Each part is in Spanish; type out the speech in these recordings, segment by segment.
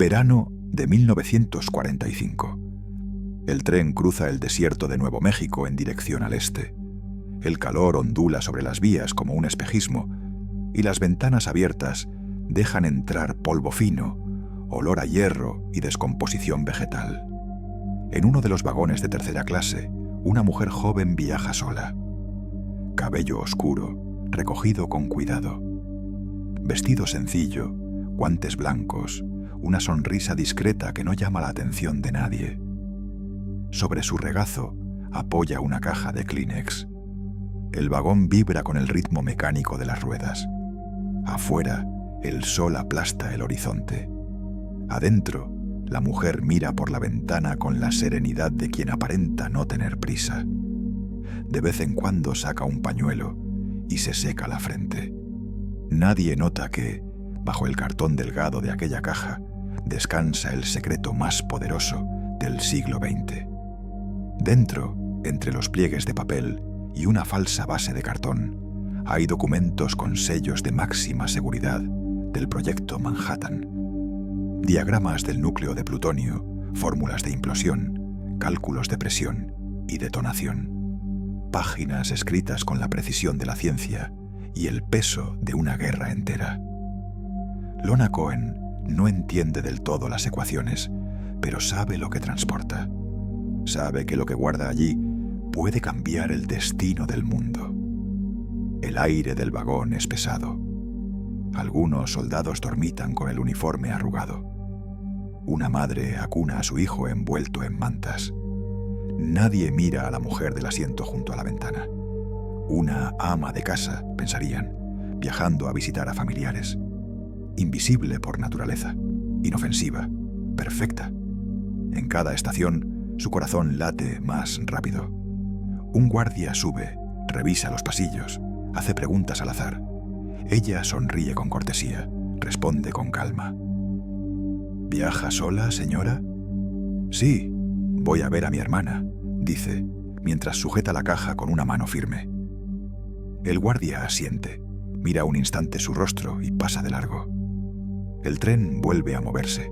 Verano de 1945. El tren cruza el desierto de Nuevo México en dirección al este. El calor ondula sobre las vías como un espejismo y las ventanas abiertas dejan entrar polvo fino, olor a hierro y descomposición vegetal. En uno de los vagones de tercera clase, una mujer joven viaja sola. Cabello oscuro, recogido con cuidado. Vestido sencillo, guantes blancos, una sonrisa discreta que no llama la atención de nadie. Sobre su regazo apoya una caja de Kleenex. El vagón vibra con el ritmo mecánico de las ruedas. Afuera, el sol aplasta el horizonte. Adentro, la mujer mira por la ventana con la serenidad de quien aparenta no tener prisa. De vez en cuando saca un pañuelo y se seca la frente. Nadie nota que, bajo el cartón delgado de aquella caja, descansa el secreto más poderoso del siglo XX. Dentro, entre los pliegues de papel y una falsa base de cartón, hay documentos con sellos de máxima seguridad del proyecto Manhattan. Diagramas del núcleo de plutonio, fórmulas de implosión, cálculos de presión y detonación. Páginas escritas con la precisión de la ciencia y el peso de una guerra entera. Lorna Cohen no entiende del todo las ecuaciones, pero sabe lo que transporta. Sabe que lo que guarda allí puede cambiar el destino del mundo. El aire del vagón es pesado. Algunos soldados dormitan con el uniforme arrugado. Una madre acuna a su hijo envuelto en mantas. Nadie mira a la mujer del asiento junto a la ventana. Una ama de casa, pensarían, viajando a visitar a familiares. Invisible por naturaleza, inofensiva, perfecta. En cada estación, su corazón late más rápido. Un guardia sube, revisa los pasillos, hace preguntas al azar. Ella sonríe con cortesía, responde con calma. ¿Viaja sola, señora? Sí, voy a ver a mi hermana, dice, mientras sujeta la caja con una mano firme. El guardia asiente, mira un instante su rostro y pasa de largo. El tren vuelve a moverse.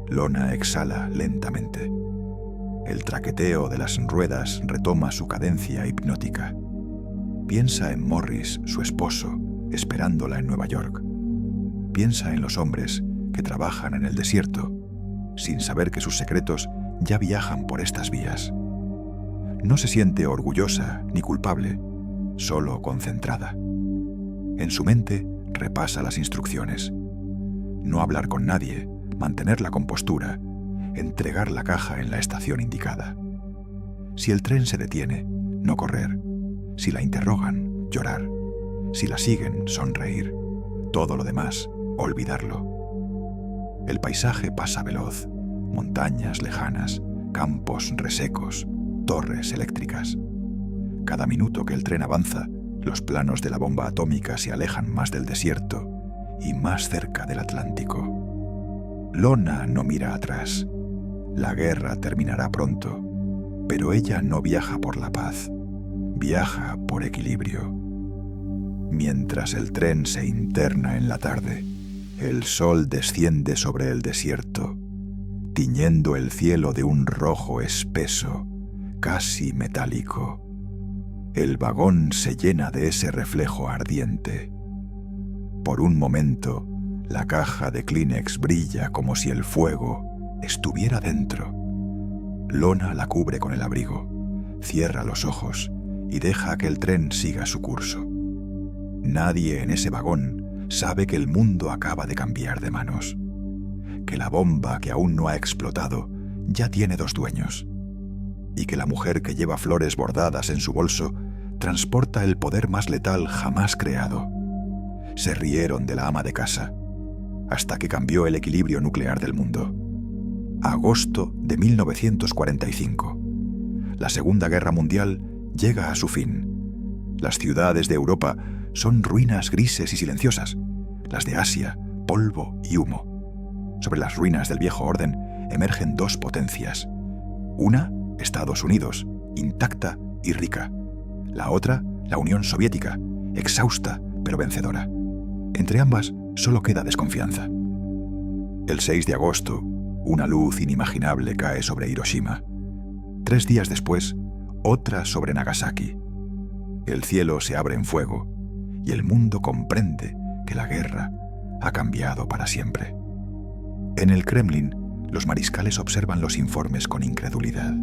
Lorna exhala lentamente. El traqueteo de las ruedas retoma su cadencia hipnótica. Piensa en Morris, su esposo, esperándola en Nueva York. Piensa en los hombres que trabajan en el desierto, sin saber que sus secretos ya viajan por estas vías. No se siente orgullosa ni culpable, solo concentrada. En su mente repasa las instrucciones. No hablar con nadie, mantener la compostura, entregar la caja en la estación indicada. Si el tren se detiene, no correr. Si la interrogan, llorar. Si la siguen, sonreír. Todo lo demás, olvidarlo. El paisaje pasa veloz. Montañas lejanas, campos resecos, torres eléctricas. Cada minuto que el tren avanza, los planos de la bomba atómica se alejan más del desierto y más cerca del Atlántico. Lorna no mira atrás. La guerra terminará pronto, pero ella no viaja por la paz, viaja por equilibrio. Mientras el tren se interna en la tarde, el sol desciende sobre el desierto, tiñendo el cielo de un rojo espeso, casi metálico. El vagón se llena de ese reflejo ardiente. Por un momento, la caja de Kleenex brilla como si el fuego estuviera dentro. Lorna la cubre con el abrigo, cierra los ojos y deja que el tren siga su curso. Nadie en ese vagón sabe que el mundo acaba de cambiar de manos, que la bomba que aún no ha explotado ya tiene dos dueños, y que la mujer que lleva flores bordadas en su bolso transporta el poder más letal jamás creado. Se rieron de la ama de casa, hasta que cambió el equilibrio nuclear del mundo. Agosto de 1945. La Segunda Guerra Mundial llega a su fin. Las ciudades de Europa son ruinas grises y silenciosas. Las de Asia, polvo y humo. Sobre las ruinas del viejo orden emergen dos potencias. Una, Estados Unidos, intacta y rica. La otra, la Unión Soviética, exhausta pero vencedora. Entre ambas solo queda desconfianza. El 6 de agosto, una luz inimaginable cae sobre Hiroshima. 3 días después, otra sobre Nagasaki. El cielo se abre en fuego y el mundo comprende que la guerra ha cambiado para siempre. En el Kremlin, los mariscales observan los informes con incredulidad.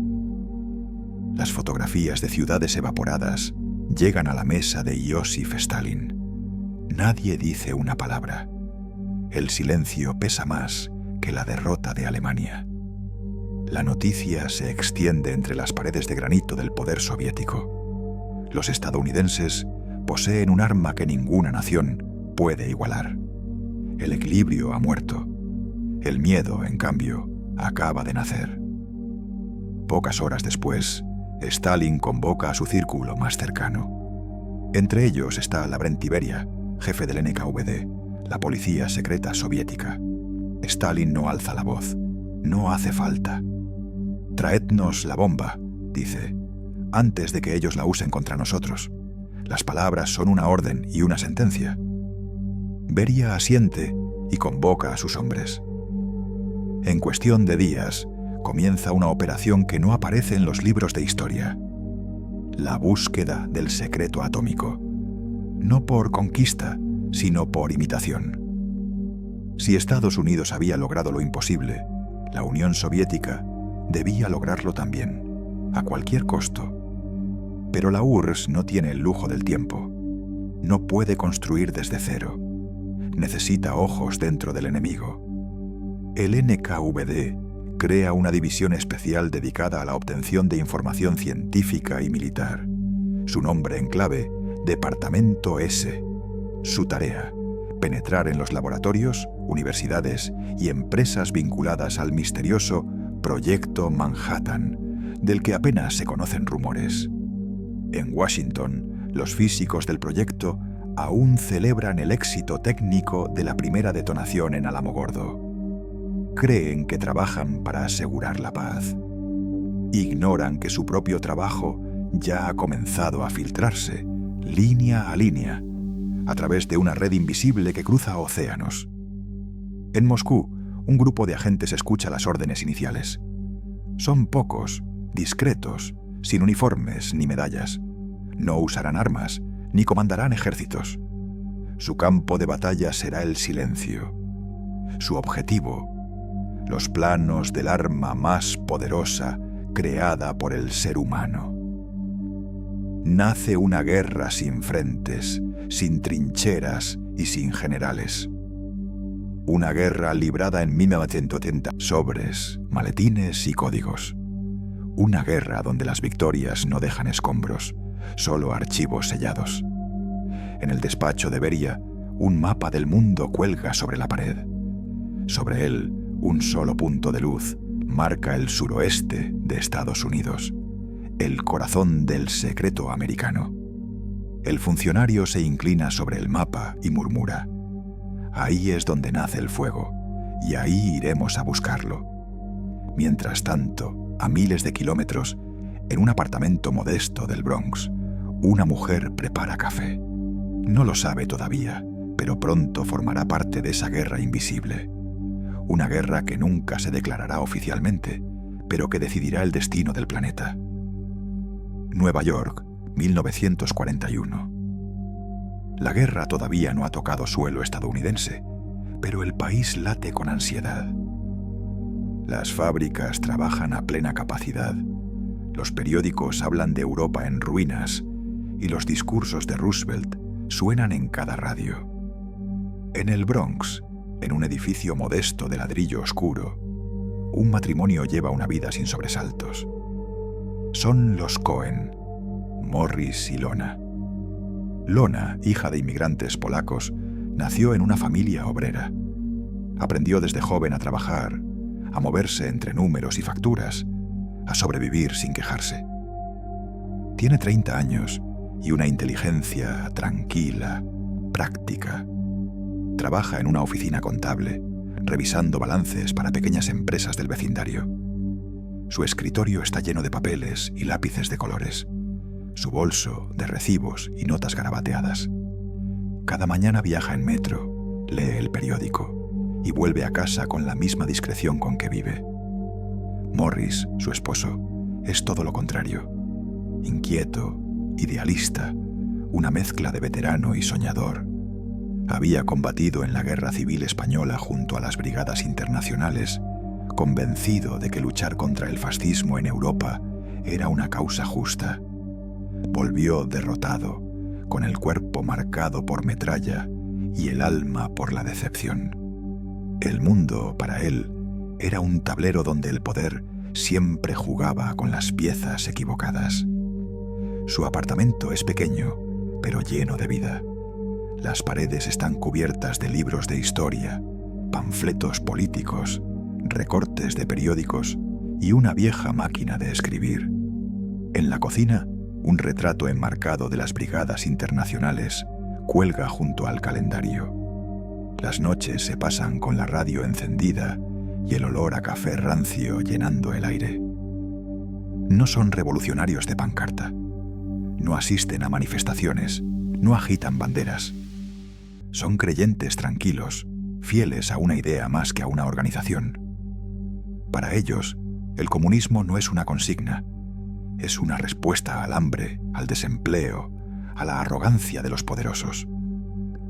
Las fotografías de ciudades evaporadas llegan a la mesa de Iósif Stalin. Nadie dice una palabra. El silencio pesa más que la derrota de Alemania. La noticia se extiende entre las paredes de granito del poder soviético. Los estadounidenses poseen un arma que ninguna nación puede igualar. El equilibrio ha muerto. El miedo, en cambio, acaba de nacer. Pocas horas después, Stalin convoca a su círculo más cercano. Entre ellos está Lavrenti Beria, jefe del NKVD, la policía secreta soviética. Stalin no alza la voz. No hace falta. Traednos la bomba, dice, antes de que ellos la usen contra nosotros. Las palabras son una orden y una sentencia. Beria asiente y convoca a sus hombres. En cuestión de días, comienza una operación que no aparece en los libros de historia. La búsqueda del secreto atómico. No por conquista, sino por imitación. Si Estados Unidos había logrado lo imposible, la Unión Soviética debía lograrlo también, a cualquier costo. Pero la URSS no tiene el lujo del tiempo. No puede construir desde cero. Necesita ojos dentro del enemigo. El NKVD crea una división especial dedicada a la obtención de información científica y militar. Su nombre en clave, Departamento S. Su tarea, penetrar en los laboratorios, universidades y empresas vinculadas al misterioso Proyecto Manhattan, del que apenas se conocen rumores. En Washington, los físicos del proyecto aún celebran el éxito técnico de la primera detonación en Alamogordo. Creen que trabajan para asegurar la paz. Ignoran que su propio trabajo ya ha comenzado a filtrarse, línea a línea, a través de una red invisible que cruza océanos. En Moscú, un grupo de agentes escucha las órdenes iniciales. Son pocos, discretos, sin uniformes ni medallas. No usarán armas, ni comandarán ejércitos. Su campo de batalla será el silencio. Su objetivo, los planos del arma más poderosa creada por el ser humano. Nace una guerra sin frentes, sin trincheras y sin generales. Una guerra librada en 1980, sobres, maletines y códigos. Una guerra donde las victorias no dejan escombros, solo archivos sellados. En el despacho de Beria, un mapa del mundo cuelga sobre la pared. Sobre él, un solo punto de luz marca el suroeste de Estados Unidos, el corazón del secreto americano. El funcionario se inclina sobre el mapa y murmura: ahí es donde nace el fuego, y ahí iremos a buscarlo. Mientras tanto, a miles de kilómetros, en un apartamento modesto del Bronx, una mujer prepara café. No lo sabe todavía, pero pronto formará parte de esa guerra invisible. Una guerra que nunca se declarará oficialmente, pero que decidirá el destino del planeta. Nueva York, 1941. La guerra todavía no ha tocado suelo estadounidense, pero el país late con ansiedad. Las fábricas trabajan a plena capacidad, los periódicos hablan de Europa en ruinas y los discursos de Roosevelt suenan en cada radio. En el Bronx, en un edificio modesto de ladrillo oscuro, un matrimonio lleva una vida sin sobresaltos. Son los Cohen, Morris y Lona. Lona, hija de inmigrantes polacos, nació en una familia obrera. Aprendió desde joven a trabajar, a moverse entre números y facturas, a sobrevivir sin quejarse. Tiene 30 años y una inteligencia tranquila, práctica. Trabaja en una oficina contable, revisando balances para pequeñas empresas del vecindario. Su escritorio está lleno de papeles y lápices de colores. Su bolso de recibos y notas garabateadas. Cada mañana viaja en metro, lee el periódico y vuelve a casa con la misma discreción con que vive. Morris, su esposo, es todo lo contrario. Inquieto, idealista, una mezcla de veterano y soñador. Había combatido en la Guerra Civil Española junto a las brigadas internacionales, convencido de que luchar contra el fascismo en Europa era una causa justa. Volvió derrotado, con el cuerpo marcado por metralla y el alma por la decepción. El mundo, para él, era un tablero donde el poder siempre jugaba con las piezas equivocadas. Su apartamento es pequeño, pero lleno de vida. Las paredes están cubiertas de libros de historia, panfletos políticos, recortes de periódicos y una vieja máquina de escribir. En la cocina, un retrato enmarcado de las brigadas internacionales cuelga junto al calendario. Las noches se pasan con la radio encendida y el olor a café rancio llenando el aire. No son revolucionarios de pancarta. No asisten a manifestaciones, no agitan banderas. Son creyentes tranquilos, fieles a una idea más que a una organización. Para ellos, el comunismo no es una consigna, es una respuesta al hambre, al desempleo, a la arrogancia de los poderosos.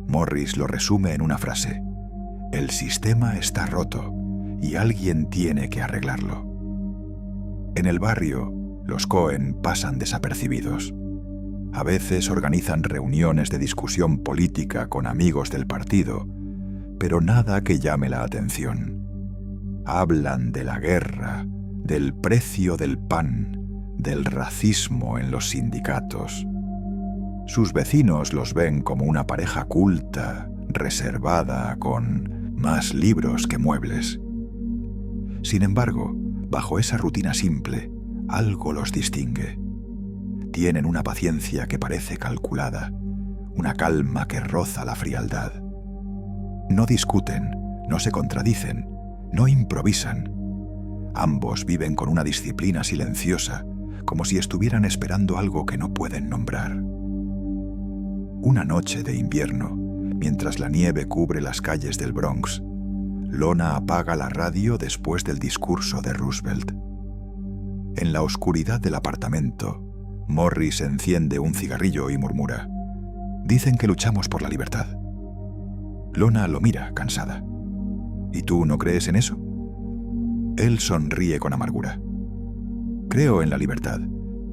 Morris lo resume en una frase: el sistema está roto y alguien tiene que arreglarlo. En el barrio, los Cohen pasan desapercibidos. A veces organizan reuniones de discusión política con amigos del partido, pero nada que llame la atención. Hablan de la guerra, del precio del pan, del racismo en los sindicatos. Sus vecinos los ven como una pareja culta, reservada, con más libros que muebles. Sin embargo, bajo esa rutina simple, algo los distingue. Tienen una paciencia que parece calculada, una calma que roza la frialdad. No discuten, no se contradicen, no improvisan. Ambos viven con una disciplina silenciosa, como si estuvieran esperando algo que no pueden nombrar. Una noche de invierno, mientras la nieve cubre las calles del Bronx, Lona apaga la radio después del discurso de Roosevelt. En la oscuridad del apartamento, Morris enciende un cigarrillo y murmura: «Dicen que luchamos por la libertad». Lona lo mira, cansada. «¿Y tú no crees en eso?». Él sonríe con amargura. «Creo en la libertad,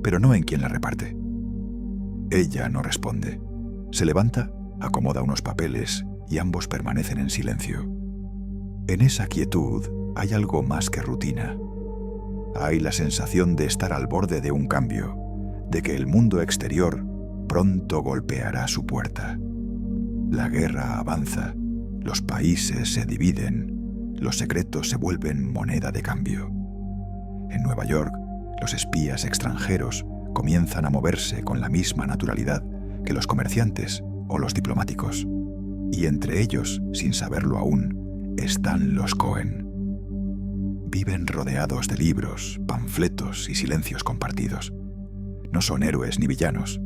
pero no en quien la reparte». Ella no responde. Se levanta, acomoda unos papeles y ambos permanecen en silencio. En esa quietud hay algo más que rutina. Hay la sensación de estar al borde de un cambio, de que el mundo exterior pronto golpeará su puerta. La guerra avanza, los países se dividen, los secretos se vuelven moneda de cambio. En Nueva York, los espías extranjeros comienzan a moverse con la misma naturalidad que los comerciantes o los diplomáticos. Y entre ellos, sin saberlo aún, están los Cohen. Viven rodeados de libros, panfletos y silencios compartidos. No son héroes ni villanos,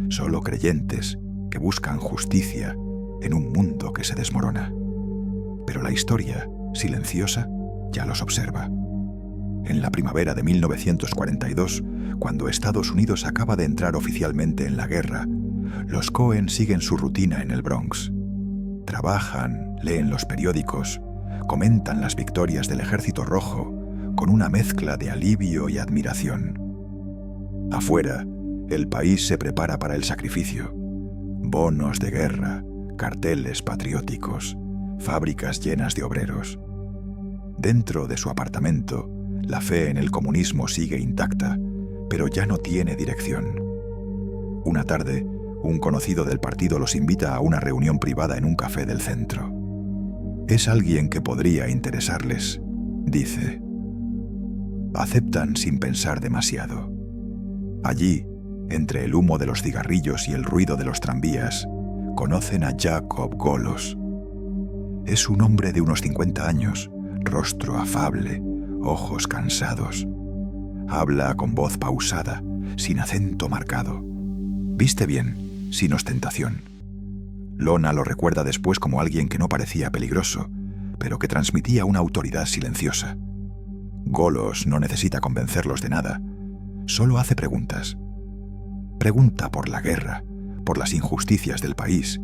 solo creyentes que buscan justicia en un mundo que se desmorona. Pero la historia, silenciosa, ya los observa. En la primavera de 1942, cuando Estados Unidos acaba de entrar oficialmente en la guerra, los Cohen siguen su rutina en el Bronx. Trabajan, leen los periódicos, comentan las victorias del Ejército Rojo con una mezcla de alivio y admiración. Afuera, el país se prepara para el sacrificio. Bonos de guerra, carteles patrióticos, fábricas llenas de obreros. Dentro de su apartamento, la fe en el comunismo sigue intacta, pero ya no tiene dirección. Una tarde, un conocido del partido los invita a una reunión privada en un café del centro. «Es alguien que podría interesarles», dice. Aceptan sin pensar demasiado. Allí, entre el humo de los cigarrillos y el ruido de los tranvías, conocen a Jacob Golos. Es un hombre de unos 50 años, rostro afable, ojos cansados. Habla con voz pausada, sin acento marcado. Viste bien, sin ostentación. Lona lo recuerda después como alguien que no parecía peligroso, pero que transmitía una autoridad silenciosa. Golos no necesita convencerlos de nada, solo hace preguntas. Pregunta por la guerra, por las injusticias del país,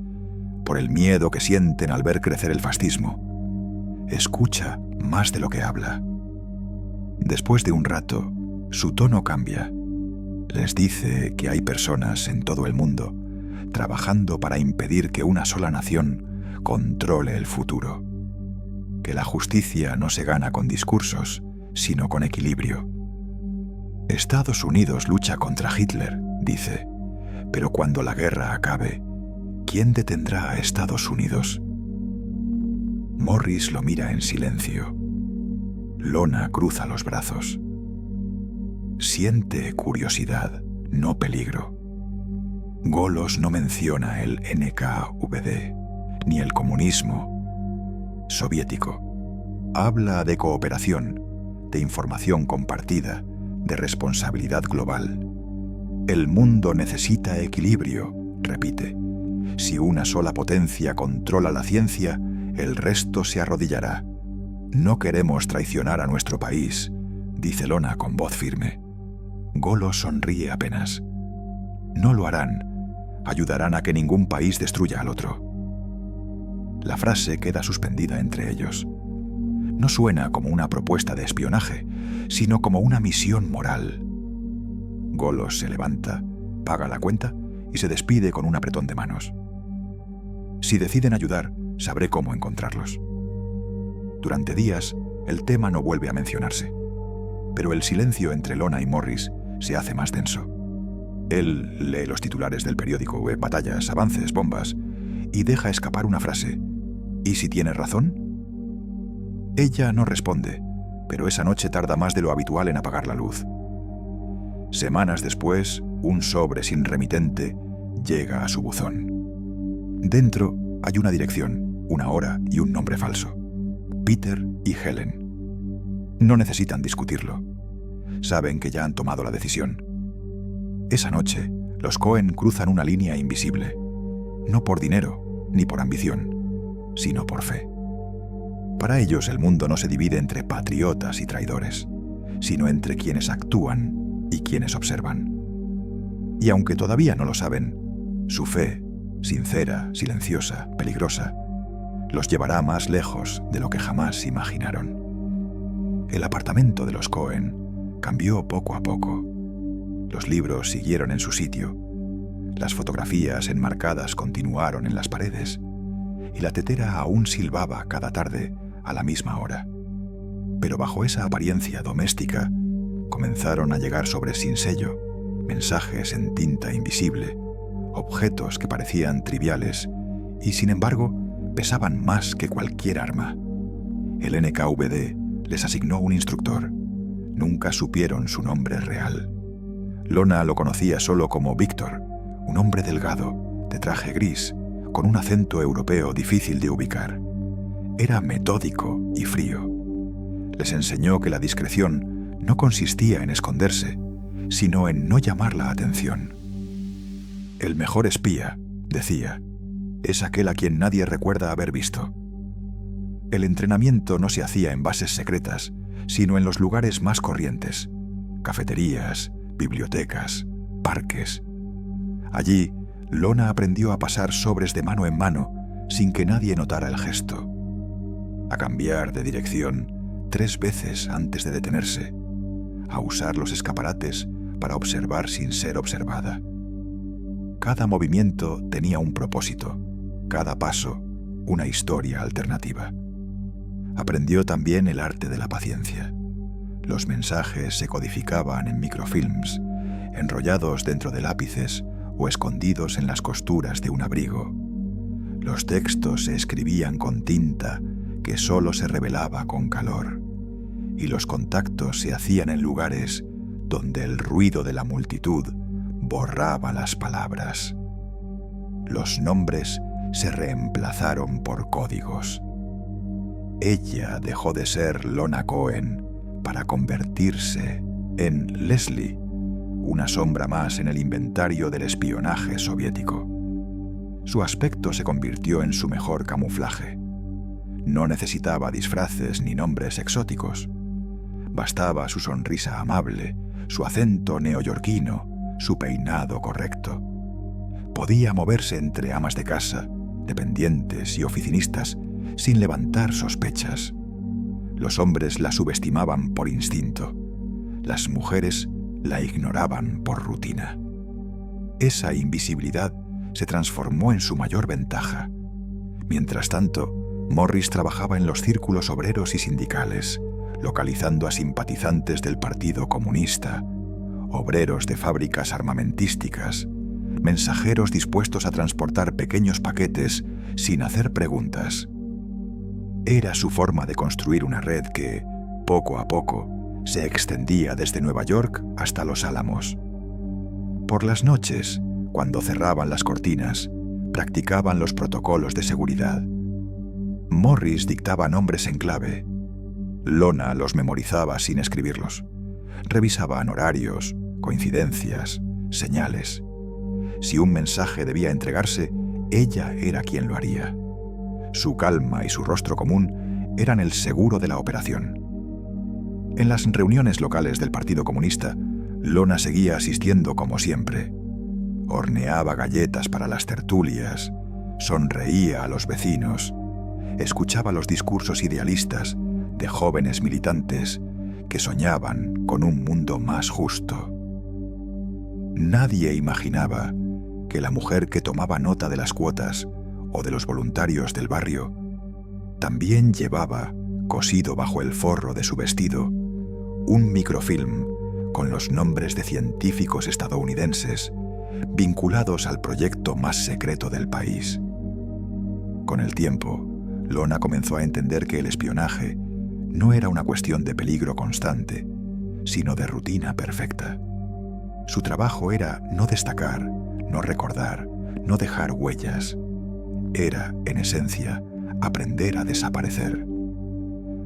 por el miedo que sienten al ver crecer el fascismo. Escucha más de lo que habla. Después de un rato, su tono cambia. Les dice que hay personas en todo el mundo trabajando para impedir que una sola nación controle el futuro. Que la justicia no se gana con discursos, sino con equilibrio. Estados Unidos lucha contra Hitler, dice, pero cuando la guerra acabe, ¿quién detendrá a Estados Unidos? Morris lo mira en silencio. Lona cruza los brazos. Siente curiosidad, no peligro. Golos no menciona el NKVD, ni el comunismo soviético. Habla de cooperación, de información compartida, de responsabilidad global. El mundo necesita equilibrio, repite. Si una sola potencia controla la ciencia, el resto se arrodillará. No queremos traicionar a nuestro país, dice Lona con voz firme. Golos sonríe apenas. No lo harán. Ayudarán a que ningún país destruya al otro. La frase queda suspendida entre ellos. No suena como una propuesta de espionaje, sino como una misión moral. Golos se levanta, paga la cuenta y se despide con un apretón de manos. Si deciden ayudar, sabré cómo encontrarlos. Durante días, el tema no vuelve a mencionarse, pero el silencio entre Lona y Morris se hace más denso. Él lee los titulares del periódico, batallas, avances, bombas, y deja escapar una frase. ¿Y si tiene razón? Ella no responde, pero esa noche tarda más de lo habitual en apagar la luz. Semanas después, un sobre sin remitente llega a su buzón. Dentro hay una dirección, una hora y un nombre falso. Peter y Helen. No necesitan discutirlo. Saben que ya han tomado la decisión. Esa noche, los Cohen cruzan una línea invisible. No por dinero, ni por ambición, sino por fe. Para ellos el mundo no se divide entre patriotas y traidores, sino entre quienes actúan y quienes observan. Y aunque todavía no lo saben, su fe, sincera, silenciosa, peligrosa, los llevará más lejos de lo que jamás imaginaron. El apartamento de los Cohen cambió poco a poco. Los libros siguieron en su sitio. Las fotografías enmarcadas continuaron en las paredes. Y la tetera aún silbaba cada tarde a la misma hora. Pero bajo esa apariencia doméstica, comenzaron a llegar sobres sin sello, mensajes en tinta invisible, objetos que parecían triviales y, sin embargo, pesaban más que cualquier arma. El NKVD les asignó un instructor. Nunca supieron su nombre real. Lona lo conocía solo como Víctor, un hombre delgado, de traje gris, con un acento europeo difícil de ubicar. Era metódico y frío. Les enseñó que la discreción no consistía en esconderse, sino en no llamar la atención. El mejor espía, decía, es aquel a quien nadie recuerda haber visto. El entrenamiento no se hacía en bases secretas, sino en los lugares más corrientes: cafeterías, bibliotecas, parques. Allí, Lona aprendió a pasar sobres de mano en mano sin que nadie notara el gesto, a cambiar de dirección 3 veces antes de detenerse, a usar los escaparates para observar sin ser observada. Cada movimiento tenía un propósito, cada paso una historia alternativa. Aprendió también el arte de la paciencia. Los mensajes se codificaban en microfilms, enrollados dentro de lápices o escondidos en las costuras de un abrigo. Los textos se escribían con tinta que solo se revelaba con calor, y los contactos se hacían en lugares donde el ruido de la multitud borraba las palabras. Los nombres se reemplazaron por códigos. Ella dejó de ser Lona Cohen para convertirse en Leslie, una sombra más en el inventario del espionaje soviético. Su aspecto se convirtió en su mejor camuflaje. No necesitaba disfraces ni nombres exóticos. Bastaba su sonrisa amable, su acento neoyorquino, su peinado correcto. Podía moverse entre amas de casa, dependientes y oficinistas sin levantar sospechas. Los hombres la subestimaban por instinto. Las mujeres la ignoraban por rutina. Esa invisibilidad se transformó en su mayor ventaja. Mientras tanto, Morris trabajaba en los círculos obreros y sindicales, localizando a simpatizantes del Partido Comunista, obreros de fábricas armamentísticas, mensajeros dispuestos a transportar pequeños paquetes sin hacer preguntas. Era su forma de construir una red que, poco a poco, se extendía desde Nueva York hasta Los Álamos. Por las noches, cuando cerraban las cortinas, practicaban los protocolos de seguridad. Morris dictaba nombres en clave. Lona los memorizaba sin escribirlos. Revisaban horarios, coincidencias, señales. Si un mensaje debía entregarse, ella era quien lo haría. Su calma y su rostro común eran el seguro de la operación. En las reuniones locales del Partido Comunista, Lona seguía asistiendo como siempre. Horneaba galletas para las tertulias, sonreía a los vecinos, escuchaba los discursos idealistas de jóvenes militantes que soñaban con un mundo más justo. Nadie imaginaba que la mujer que tomaba nota de las cuotas o de los voluntarios del barrio también llevaba, cosido bajo el forro de su vestido, un microfilm con los nombres de científicos estadounidenses vinculados al proyecto más secreto del país. Con el tiempo, Lona comenzó a entender que el espionaje no era una cuestión de peligro constante, sino de rutina perfecta. Su trabajo era no destacar, no recordar, no dejar huellas. Era, en esencia, aprender a desaparecer.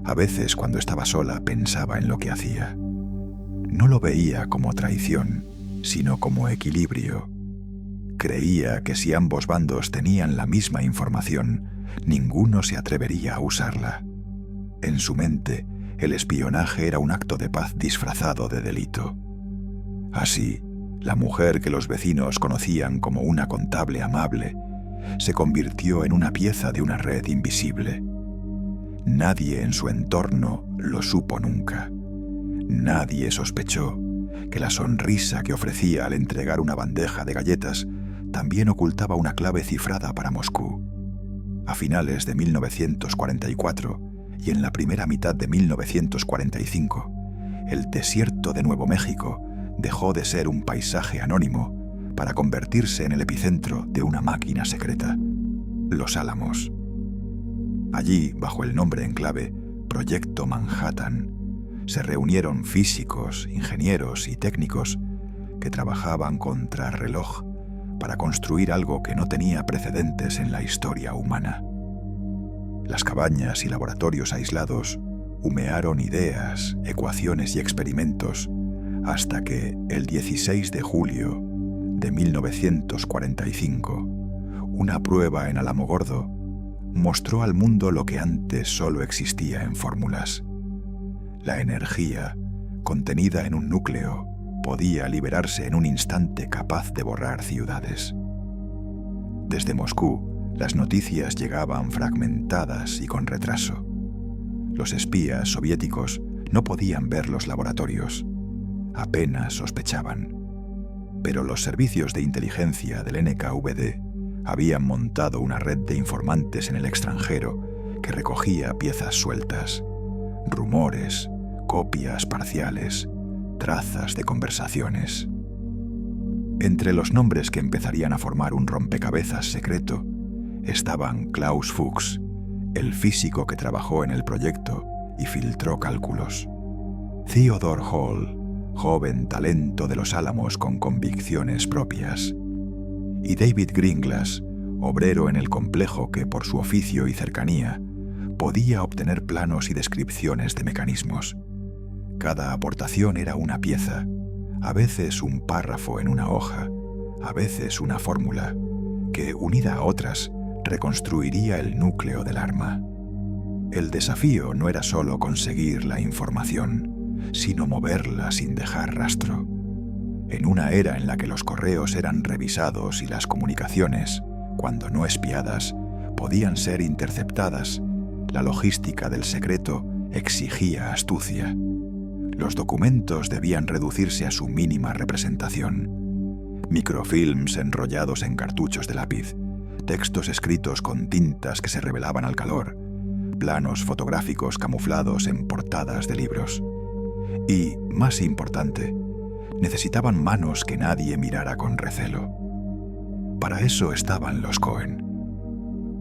A veces, cuando estaba sola, pensaba en lo que hacía. No lo veía como traición, sino como equilibrio. Creía que si ambos bandos tenían la misma información, ninguno se atrevería a usarla. En su mente, el espionaje era un acto de paz disfrazado de delito. Así, la mujer que los vecinos conocían como una contable amable se convirtió en una pieza de una red invisible. Nadie en su entorno lo supo nunca. Nadie sospechó que la sonrisa que ofrecía al entregar una bandeja de galletas también ocultaba una clave cifrada para Moscú. A finales de 1944 y en la primera mitad de 1945, el desierto de Nuevo México dejó de ser un paisaje anónimo para convertirse en el epicentro de una máquina secreta, Los Álamos. Allí, bajo el nombre en clave Proyecto Manhattan, se reunieron físicos, ingenieros y técnicos que trabajaban contrarreloj para construir algo que no tenía precedentes en la historia humana. Las cabañas y laboratorios aislados humearon ideas, ecuaciones y experimentos hasta que, el 16 de julio de 1945, una prueba en Alamogordo mostró al mundo lo que antes solo existía en fórmulas. La energía, contenida en un núcleo, podía liberarse en un instante capaz de borrar ciudades. Desde Moscú, las noticias llegaban fragmentadas y con retraso. Los espías soviéticos no podían ver los laboratorios. Apenas sospechaban. Pero los servicios de inteligencia del NKVD habían montado una red de informantes en el extranjero que recogía piezas sueltas, rumores, copias parciales, trazas de conversaciones. Entre los nombres que empezarían a formar un rompecabezas secreto estaban Klaus Fuchs, el físico que trabajó en el proyecto y filtró cálculos; Theodore Hall, joven talento de Los Álamos con convicciones propias; y David Greenglass, obrero en el complejo que, por su oficio y cercanía, podía obtener planos y descripciones de mecanismos. Cada aportación era una pieza, a veces un párrafo en una hoja, a veces una fórmula, que, unida a otras, reconstruiría el núcleo del arma. El desafío no era solo conseguir la información, sino moverla sin dejar rastro. En una era en la que los correos eran revisados y las comunicaciones, cuando no espiadas, podían ser interceptadas, la logística del secreto exigía astucia. Los documentos debían reducirse a su mínima representación. Microfilms enrollados en cartuchos de lápiz, textos escritos con tintas que se revelaban al calor, planos fotográficos camuflados en portadas de libros. Y, más importante, necesitaban manos que nadie mirara con recelo. Para eso estaban los Cohen.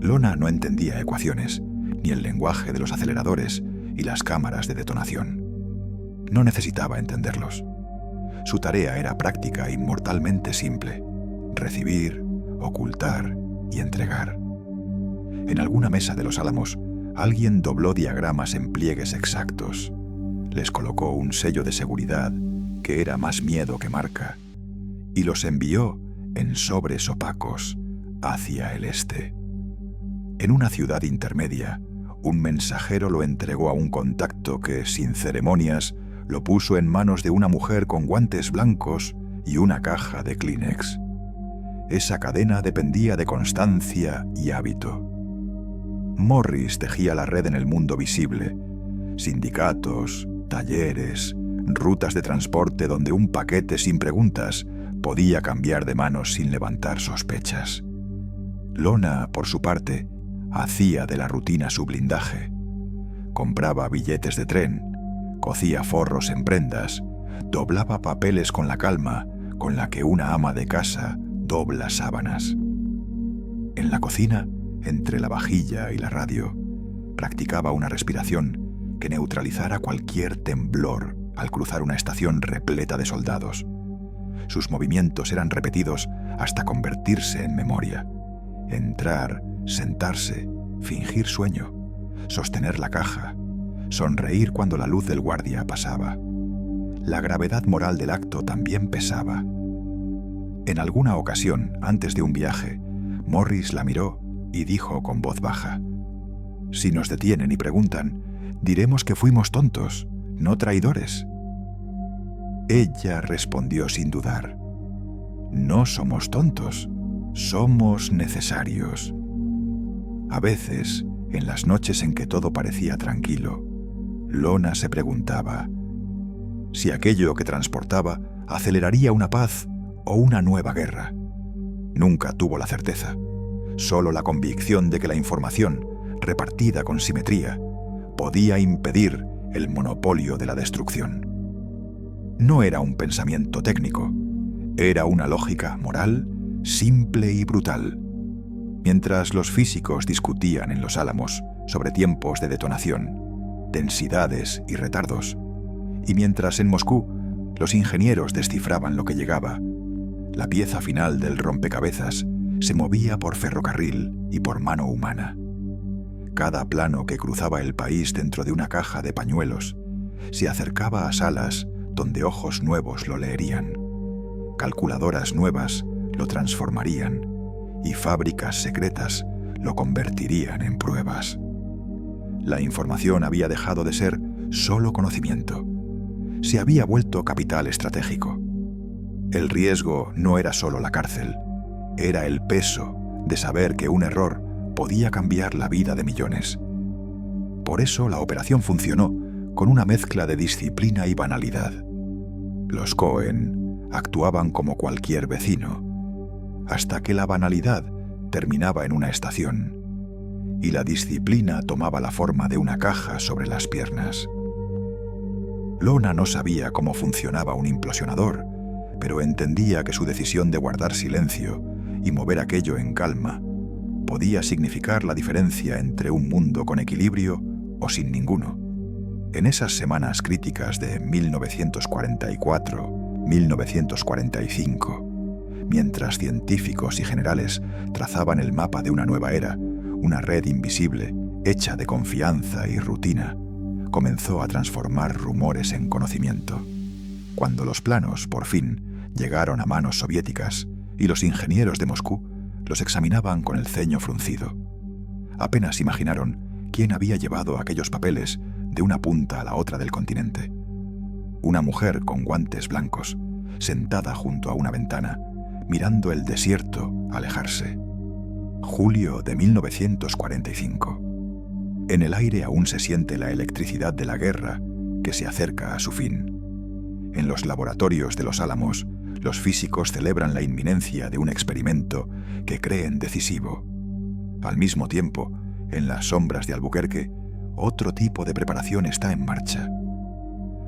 Lorna no entendía ecuaciones, ni el lenguaje de los aceleradores y las cámaras de detonación. No necesitaba entenderlos. Su tarea era práctica y mortalmente simple: recibir, ocultar y entregar. En alguna mesa de los Álamos, alguien dobló diagramas en pliegues exactos. Les colocó un sello de seguridad que era más miedo que marca, y los envió en sobres opacos hacia el este. En una ciudad intermedia, un mensajero lo entregó a un contacto que, sin ceremonias, lo puso en manos de una mujer con guantes blancos y una caja de Kleenex. Esa cadena dependía de constancia y hábito. Morris tejía la red en el mundo visible: sindicatos, talleres, rutas de transporte donde un paquete sin preguntas podía cambiar de manos sin levantar sospechas. Lorna, por su parte, hacía de la rutina su blindaje. Compraba billetes de tren, cosía forros en prendas, doblaba papeles con la calma con la que una ama de casa dobla sábanas. En la cocina, entre la vajilla y la radio, practicaba una respiración que neutralizara cualquier temblor al cruzar una estación repleta de soldados. Sus movimientos eran repetidos hasta convertirse en memoria. Entrar, sentarse, fingir sueño, sostener la caja, sonreír cuando la luz del guardia pasaba. La gravedad moral del acto también pesaba. En alguna ocasión, antes de un viaje, Morris la miró y dijo con voz baja: «Si nos detienen y preguntan, diremos que fuimos tontos, no traidores». Ella respondió sin dudar: «No somos tontos, somos necesarios». A veces, en las noches en que todo parecía tranquilo, Lorna se preguntaba si aquello que transportaba aceleraría una paz o una nueva guerra. Nunca tuvo la certeza, solo la convicción de que la información, repartida con simetría, podía impedir el monopolio de la destrucción. No era un pensamiento técnico, era una lógica moral, simple y brutal. Mientras los físicos discutían en los Álamos sobre tiempos de detonación, densidades y retardos, y mientras en Moscú los ingenieros descifraban lo que llegaba, la pieza final del rompecabezas se movía por ferrocarril y por mano humana. Cada plano que cruzaba el país dentro de una caja de pañuelos se acercaba a salas donde ojos nuevos lo leerían, calculadoras nuevas lo transformarían y fábricas secretas lo convertirían en pruebas. La información había dejado de ser solo conocimiento. Se había vuelto capital estratégico. El riesgo no era solo la cárcel, era el peso de saber que un error podía cambiar la vida de millones. Por eso la operación funcionó con una mezcla de disciplina y banalidad. Los Cohen actuaban como cualquier vecino, hasta que la banalidad terminaba en una estación y la disciplina tomaba la forma de una caja sobre las piernas. Lorna no sabía cómo funcionaba un implosionador, pero entendía que su decisión de guardar silencio y mover aquello en calma podía significar la diferencia entre un mundo con equilibrio o sin ninguno. En esas semanas críticas de 1944-1945, mientras científicos y generales trazaban el mapa de una nueva era, una red invisible, hecha de confianza y rutina, comenzó a transformar rumores en conocimiento. Cuando los planos, por fin, llegaron a manos soviéticas y los ingenieros de Moscú los examinaban con el ceño fruncido, apenas imaginaron quién había llevado aquellos papeles de una punta a la otra del continente. Una mujer con guantes blancos, sentada junto a una ventana, mirando el desierto alejarse. Julio de 1945. En el aire aún se siente la electricidad de la guerra que se acerca a su fin. En los laboratorios de Los Álamos, los físicos celebran la inminencia de un experimento que creen decisivo. Al mismo tiempo, en las sombras de Albuquerque, otro tipo de preparación está en marcha.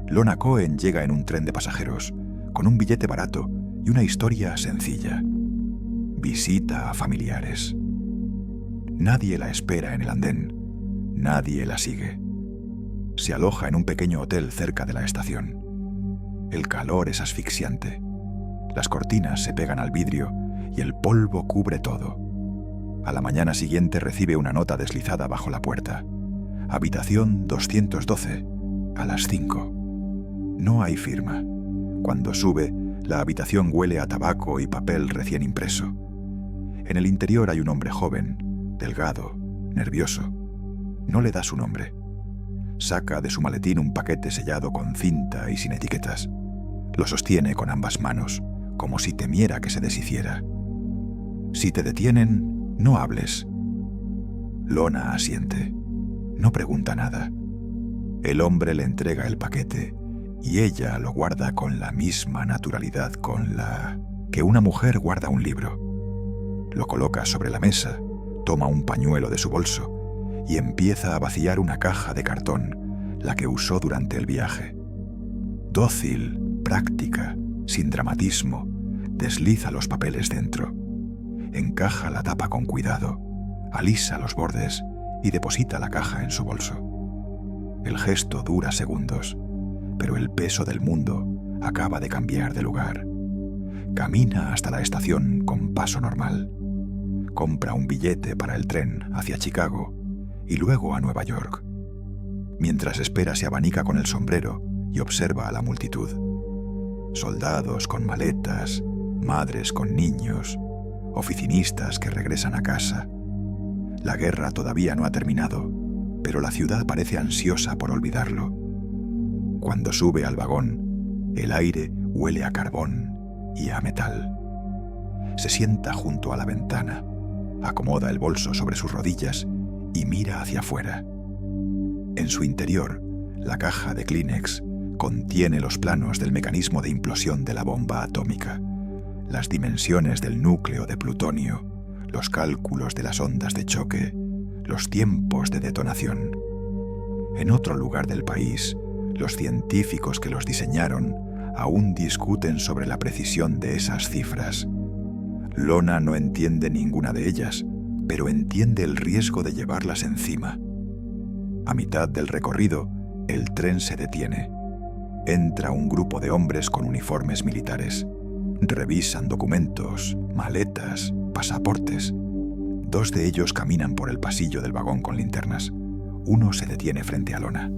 Lorna Cohen llega en un tren de pasajeros, con un billete barato y una historia sencilla. Visita a familiares. Nadie la espera en el andén. Nadie la sigue. Se aloja en un pequeño hotel cerca de la estación. El calor es asfixiante. Las cortinas se pegan al vidrio y el polvo cubre todo. A la mañana siguiente recibe una nota deslizada bajo la puerta. Habitación 212, a las 5. No hay firma. Cuando sube, la habitación huele a tabaco y papel recién impreso. En el interior hay un hombre joven, delgado, nervioso. No le da su nombre. Saca de su maletín un paquete sellado con cinta y sin etiquetas. Lo sostiene con ambas manos, como si temiera que se deshiciera. Si te detienen, no hables. Lorna asiente. No pregunta nada. El hombre le entrega el paquete y ella lo guarda con la misma naturalidad con la que una mujer guarda un libro. Lo coloca sobre la mesa, toma un pañuelo de su bolso y empieza a vaciar una caja de cartón, la que usó durante el viaje. Dócil, práctica, sin dramatismo, desliza los papeles dentro. Encaja la tapa con cuidado, alisa los bordes y deposita la caja en su bolso. El gesto dura segundos, pero el peso del mundo acaba de cambiar de lugar. Camina hasta la estación con paso normal. Compra un billete para el tren hacia Chicago y luego a Nueva York. Mientras espera se abanica con el sombrero y observa a la multitud. Soldados con maletas, madres con niños, oficinistas que regresan a casa. La guerra todavía no ha terminado, pero la ciudad parece ansiosa por olvidarlo. Cuando sube al vagón, el aire huele a carbón y a metal. Se sienta junto a la ventana, acomoda el bolso sobre sus rodillas y mira hacia afuera. En su interior, la caja de Kleenex contiene los planos del mecanismo de implosión de la bomba atómica, las dimensiones del núcleo de plutonio, los cálculos de las ondas de choque, los tiempos de detonación. En otro lugar del país, los científicos que los diseñaron aún discuten sobre la precisión de esas cifras. Lorna no entiende ninguna de ellas, pero entiende el riesgo de llevarlas encima. A mitad del recorrido, el tren se detiene. Entra un grupo de hombres con uniformes militares. Revisan documentos, maletas, pasaportes. Dos de ellos caminan por el pasillo del vagón con linternas. Uno se detiene frente a Lorna.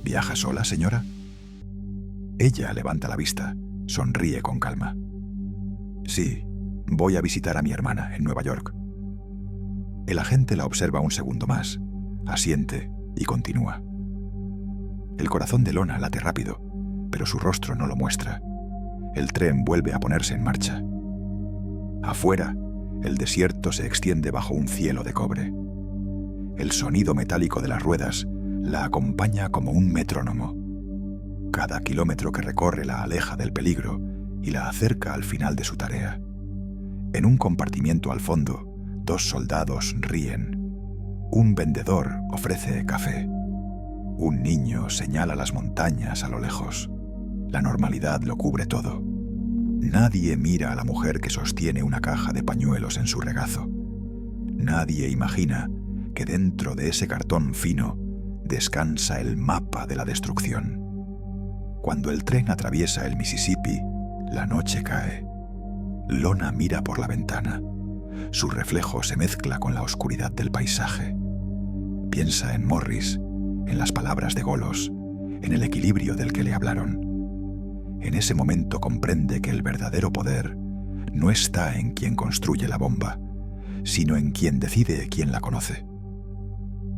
¿Viaja sola, señora? Ella levanta la vista, sonríe con calma. Sí, voy a visitar a mi hermana en Nueva York. El agente la observa un segundo más, asiente y continúa. El corazón de Lorna late rápido, pero su rostro no lo muestra. El tren vuelve a ponerse en marcha. Afuera, el desierto se extiende bajo un cielo de cobre. El sonido metálico de las ruedas la acompaña como un metrónomo. Cada kilómetro que recorre la aleja del peligro y la acerca al final de su tarea. En un compartimiento al fondo, dos soldados ríen. Un vendedor ofrece café. Un niño señala las montañas a lo lejos. La normalidad lo cubre todo. Nadie mira a la mujer que sostiene una caja de pañuelos en su regazo. Nadie imagina que dentro de ese cartón fino descansa el mapa de la destrucción. Cuando el tren atraviesa el Mississippi, la noche cae. Lorna mira por la ventana. Su reflejo se mezcla con la oscuridad del paisaje. Piensa en Morris, en las palabras de Golos, en el equilibrio del que le hablaron. En ese momento comprende que el verdadero poder no está en quien construye la bomba, sino en quien decide quién la conoce.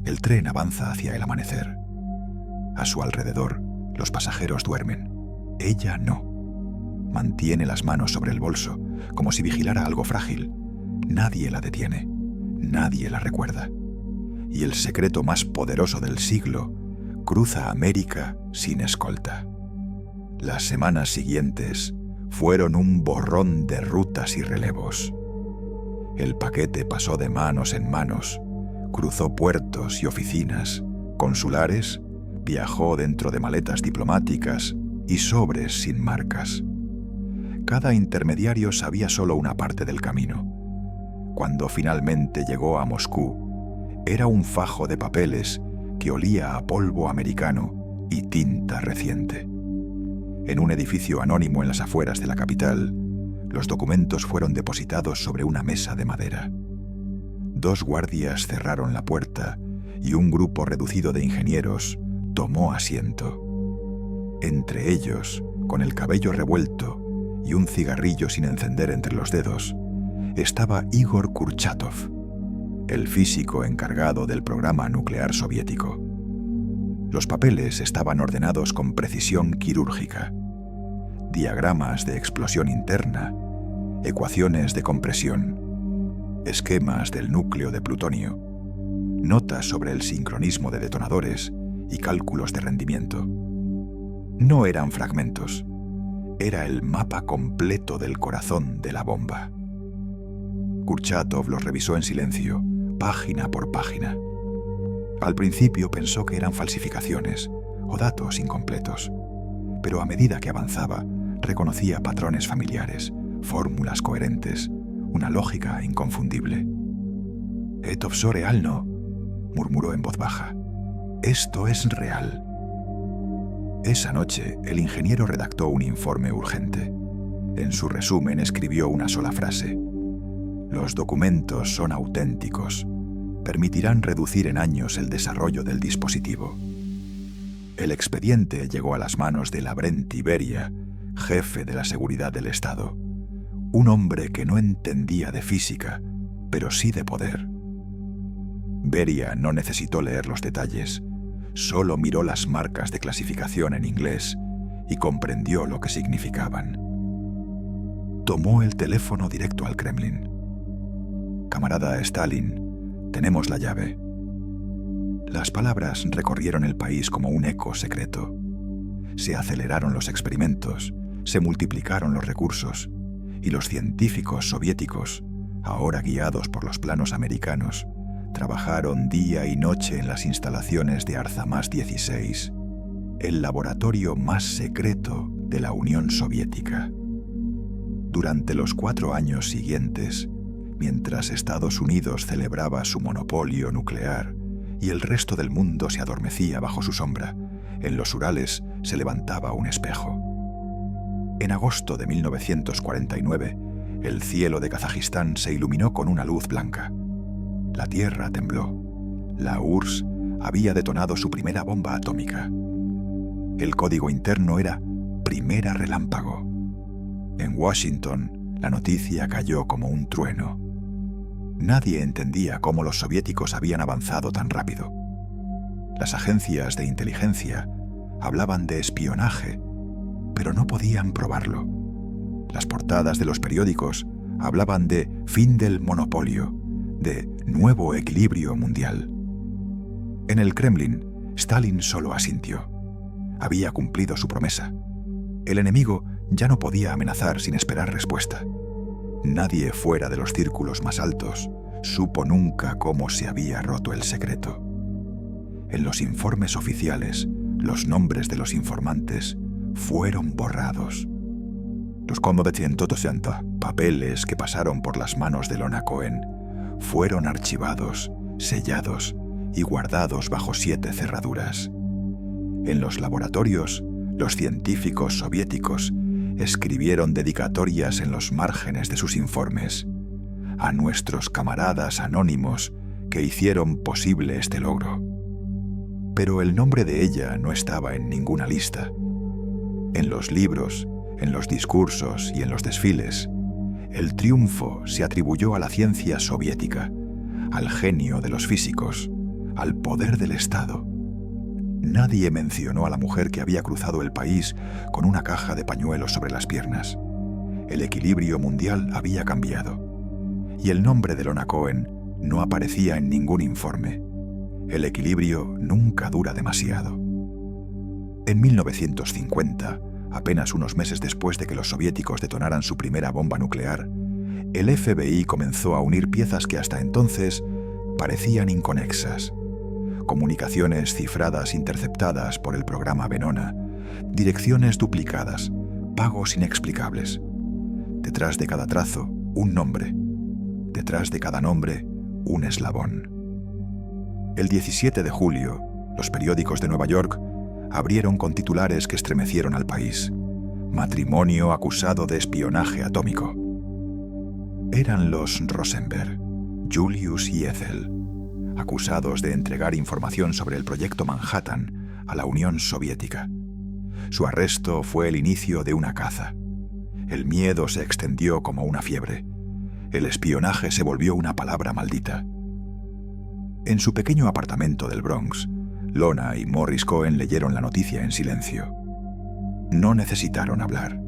El tren avanza hacia el amanecer. A su alrededor, los pasajeros duermen. Ella no. Mantiene las manos sobre el bolso, como si vigilara algo frágil. Nadie la detiene. Nadie la recuerda. Y el secreto más poderoso del siglo cruza América sin escolta. Las semanas siguientes fueron un borrón de rutas y relevos. El paquete pasó de manos en manos, cruzó puertos y oficinas consulares, viajó dentro de maletas diplomáticas y sobres sin marcas. Cada intermediario sabía solo una parte del camino. Cuando finalmente llegó a Moscú, era un fajo de papeles que olía a polvo americano y tinta reciente. En un edificio anónimo en las afueras de la capital, los documentos fueron depositados sobre una mesa de madera. 2 guardias cerraron la puerta y un grupo reducido de ingenieros tomó asiento. Entre ellos, con el cabello revuelto y un cigarrillo sin encender entre los dedos, estaba Igor Kurchatov, el físico encargado del programa nuclear soviético. Los papeles estaban ordenados con precisión quirúrgica. Diagramas de explosión interna, ecuaciones de compresión, esquemas del núcleo de plutonio, notas sobre el sincronismo de detonadores y cálculos de rendimiento. No eran fragmentos, era el mapa completo del corazón de la bomba. Kurchatov los revisó en silencio, página por página. Al principio pensó que eran falsificaciones o datos incompletos, pero a medida que avanzaba, reconocía patrones familiares, fórmulas coherentes, una lógica inconfundible. «Esto es real, ¿no?», murmuró en voz baja. «Esto es real». Esa noche, el ingeniero redactó un informe urgente. En su resumen escribió una sola frase: «Los documentos son auténticos. Permitirán reducir en años el desarrollo del dispositivo». El expediente llegó a las manos de Lavrenti Beria, jefe de la seguridad del Estado. Un hombre que no entendía de física, pero sí de poder. Beria no necesitó leer los detalles, solo miró las marcas de clasificación en inglés y comprendió lo que significaban. Tomó el teléfono directo al Kremlin. «Camarada Stalin, tenemos la llave». Las palabras recorrieron el país como un eco secreto. Se aceleraron los experimentos, se multiplicaron los recursos, y los científicos soviéticos, ahora guiados por los planos americanos, trabajaron día y noche en las instalaciones de Arzamas 16, el laboratorio más secreto de la Unión Soviética. Durante los 4 años siguientes, mientras Estados Unidos celebraba su monopolio nuclear y el resto del mundo se adormecía bajo su sombra, en los Urales se levantaba un espejo. En agosto de 1949, el cielo de Kazajistán se iluminó con una luz blanca. La tierra tembló. La URSS había detonado su primera bomba atómica. El código interno era «Primera relámpago». En Washington, la noticia cayó como un trueno. Nadie entendía cómo los soviéticos habían avanzado tan rápido. Las agencias de inteligencia hablaban de espionaje, pero no podían probarlo. Las portadas de los periódicos hablaban de fin del monopolio, de nuevo equilibrio mundial. En el Kremlin, Stalin solo asintió. Había cumplido su promesa. El enemigo ya no podía amenazar sin esperar respuesta. Nadie fuera de los círculos más altos supo nunca cómo se había roto el secreto. En los informes oficiales, los nombres de los informantes fueron borrados. Los como de 180 papeles que pasaron por las manos de Lona Cohen fueron archivados, sellados y guardados bajo 7 cerraduras. En los laboratorios, los científicos soviéticos escribieron dedicatorias en los márgenes de sus informes a nuestros camaradas anónimos que hicieron posible este logro. Pero el nombre de ella no estaba en ninguna lista. En los libros, en los discursos y en los desfiles, el triunfo se atribuyó a la ciencia soviética, al genio de los físicos, al poder del Estado. Nadie mencionó a la mujer que había cruzado el país con una caja de pañuelos sobre las piernas. El equilibrio mundial había cambiado. Y el nombre de Lorna Cohen no aparecía en ningún informe. El equilibrio nunca dura demasiado. En 1950, apenas unos meses después de que los soviéticos detonaran su primera bomba nuclear, el FBI comenzó a unir piezas que hasta entonces parecían inconexas. Comunicaciones cifradas interceptadas por el programa Venona, direcciones duplicadas, pagos inexplicables. Detrás de cada trazo, un nombre. Detrás de cada nombre, un eslabón. El 17 de julio, los periódicos de Nueva York abrieron con titulares que estremecieron al país. Matrimonio acusado de espionaje atómico. Eran los Rosenberg, Julius y Ethel, acusados de entregar información sobre el proyecto Manhattan a la Unión Soviética. Su arresto fue el inicio de una caza. El miedo se extendió como una fiebre. El espionaje se volvió una palabra maldita. En su pequeño apartamento del Bronx, Lorna y Morris Cohen leyeron la noticia en silencio. No necesitaron hablar.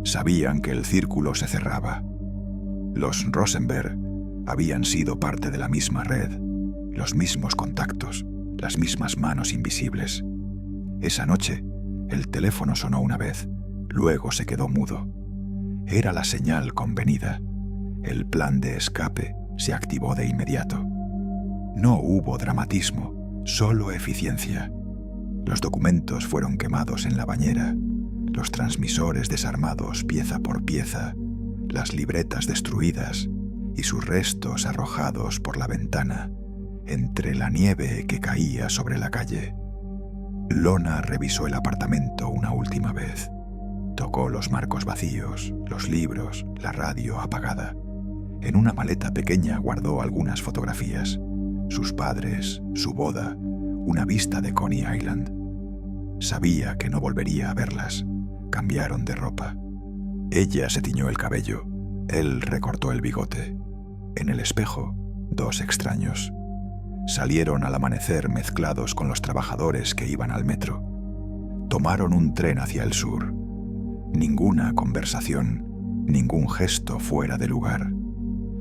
Sabían que el círculo se cerraba. Los Rosenberg habían sido parte de la misma red, los mismos contactos, las mismas manos invisibles. Esa noche, el teléfono sonó una vez, luego se quedó mudo. Era la señal convenida. El plan de escape se activó de inmediato. No hubo dramatismo, solo eficiencia. Los documentos fueron quemados en la bañera, los transmisores desarmados pieza por pieza, las libretas destruidas y sus restos arrojados por la ventana, entre la nieve que caía sobre la calle. Lorna revisó el apartamento una última vez. Tocó los marcos vacíos, los libros, la radio apagada. En una maleta pequeña guardó algunas fotografías. Sus padres, su boda, una vista de Coney Island. Sabía que no volvería a verlas. Cambiaron de ropa. Ella se tiñó el cabello. Él recortó el bigote. En el espejo, dos extraños. Salieron al amanecer mezclados con los trabajadores que iban al metro. Tomaron un tren hacia el sur. Ninguna conversación, ningún gesto fuera de lugar.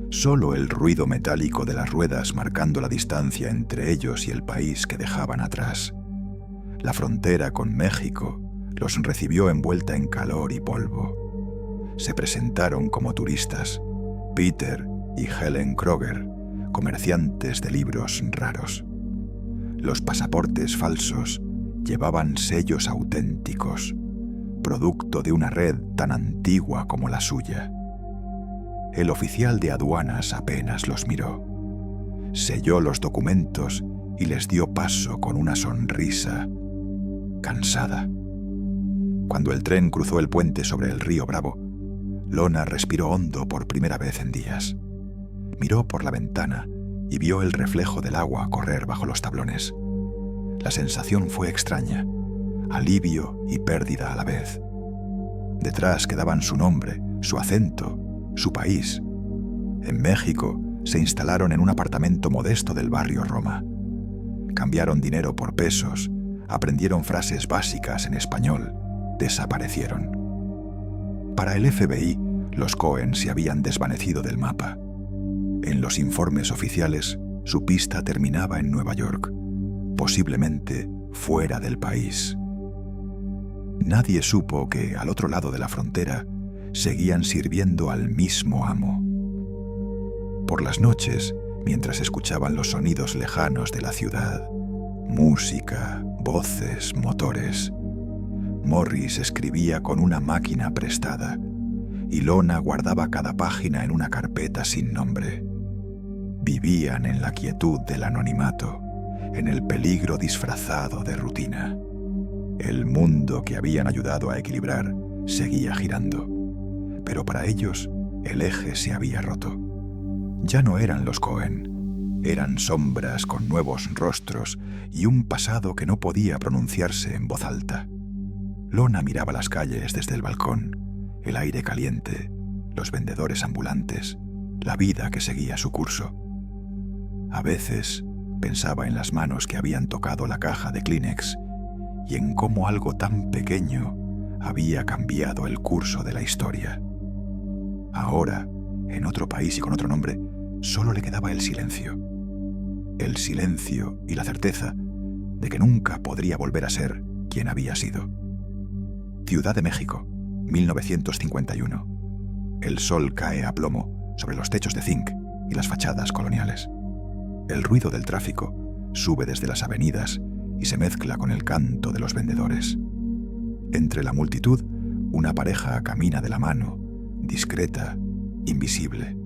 Solo el ruido metálico de las ruedas marcando la distancia entre ellos y el país que dejaban atrás. La frontera con México los recibió envuelta en calor y polvo. Se presentaron como turistas, Peter y Helen Kroger, comerciantes de libros raros. Los pasaportes falsos llevaban sellos auténticos, producto de una red tan antigua como la suya. El oficial de aduanas apenas los miró. Selló los documentos y les dio paso con una sonrisa cansada. Cuando el tren cruzó el puente sobre el río Bravo, Lorna respiró hondo por primera vez en días. Miró por la ventana y vio el reflejo del agua correr bajo los tablones. La sensación fue extraña, alivio y pérdida a la vez. Detrás quedaban su nombre, su acento, su país. En México se instalaron en un apartamento modesto del barrio Roma. Cambiaron dinero por pesos, aprendieron frases básicas en español, desaparecieron. Para el FBI, los Cohen se habían desvanecido del mapa. En los informes oficiales, su pista terminaba en Nueva York, posiblemente fuera del país. Nadie supo que, al otro lado de la frontera, seguían sirviendo al mismo amo. Por las noches, mientras escuchaban los sonidos lejanos de la ciudad, música, voces, motores, Morris escribía con una máquina prestada y Lorna guardaba cada página en una carpeta sin nombre. Vivían en la quietud del anonimato, en el peligro disfrazado de rutina. El mundo que habían ayudado a equilibrar seguía girando, pero para ellos el eje se había roto. Ya no eran los Cohen, eran sombras con nuevos rostros y un pasado que no podía pronunciarse en voz alta. Lorna miraba las calles desde el balcón, el aire caliente, los vendedores ambulantes, la vida que seguía su curso. A veces Pensaba en las manos que habían tocado la caja de Kleenex y en cómo algo tan pequeño había cambiado el curso de la historia. Ahora, en otro país y con otro nombre, solo le quedaba el silencio. El silencio y la certeza de que nunca podría volver a ser quien había sido. Ciudad de México, 1951. El sol cae a plomo sobre los techos de zinc y las fachadas coloniales. El ruido del tráfico sube desde las avenidas y se mezcla con el canto de los vendedores. Entre la multitud, una pareja camina de la mano, discreta, invisible.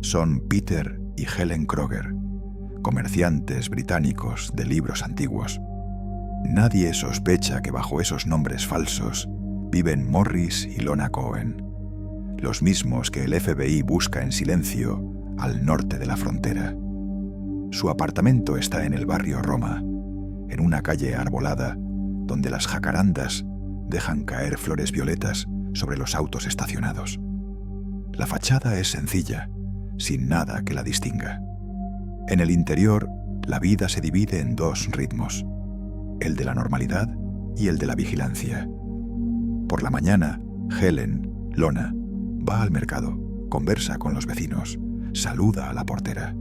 Son Peter y Helen Kroger, comerciantes británicos de libros antiguos. Nadie sospecha que bajo esos nombres falsos viven Morris y Lorna Cohen, los mismos que el FBI busca en silencio al norte de la frontera. Su apartamento está en el barrio Roma, en una calle arbolada donde las jacarandas dejan caer flores violetas sobre los autos estacionados. La fachada es sencilla, sin nada que la distinga. En el interior, la vida se divide en dos ritmos, el de la normalidad y el de la vigilancia. Por la mañana, Helen, Lorna, va al mercado, conversa con los vecinos, saluda a la portera.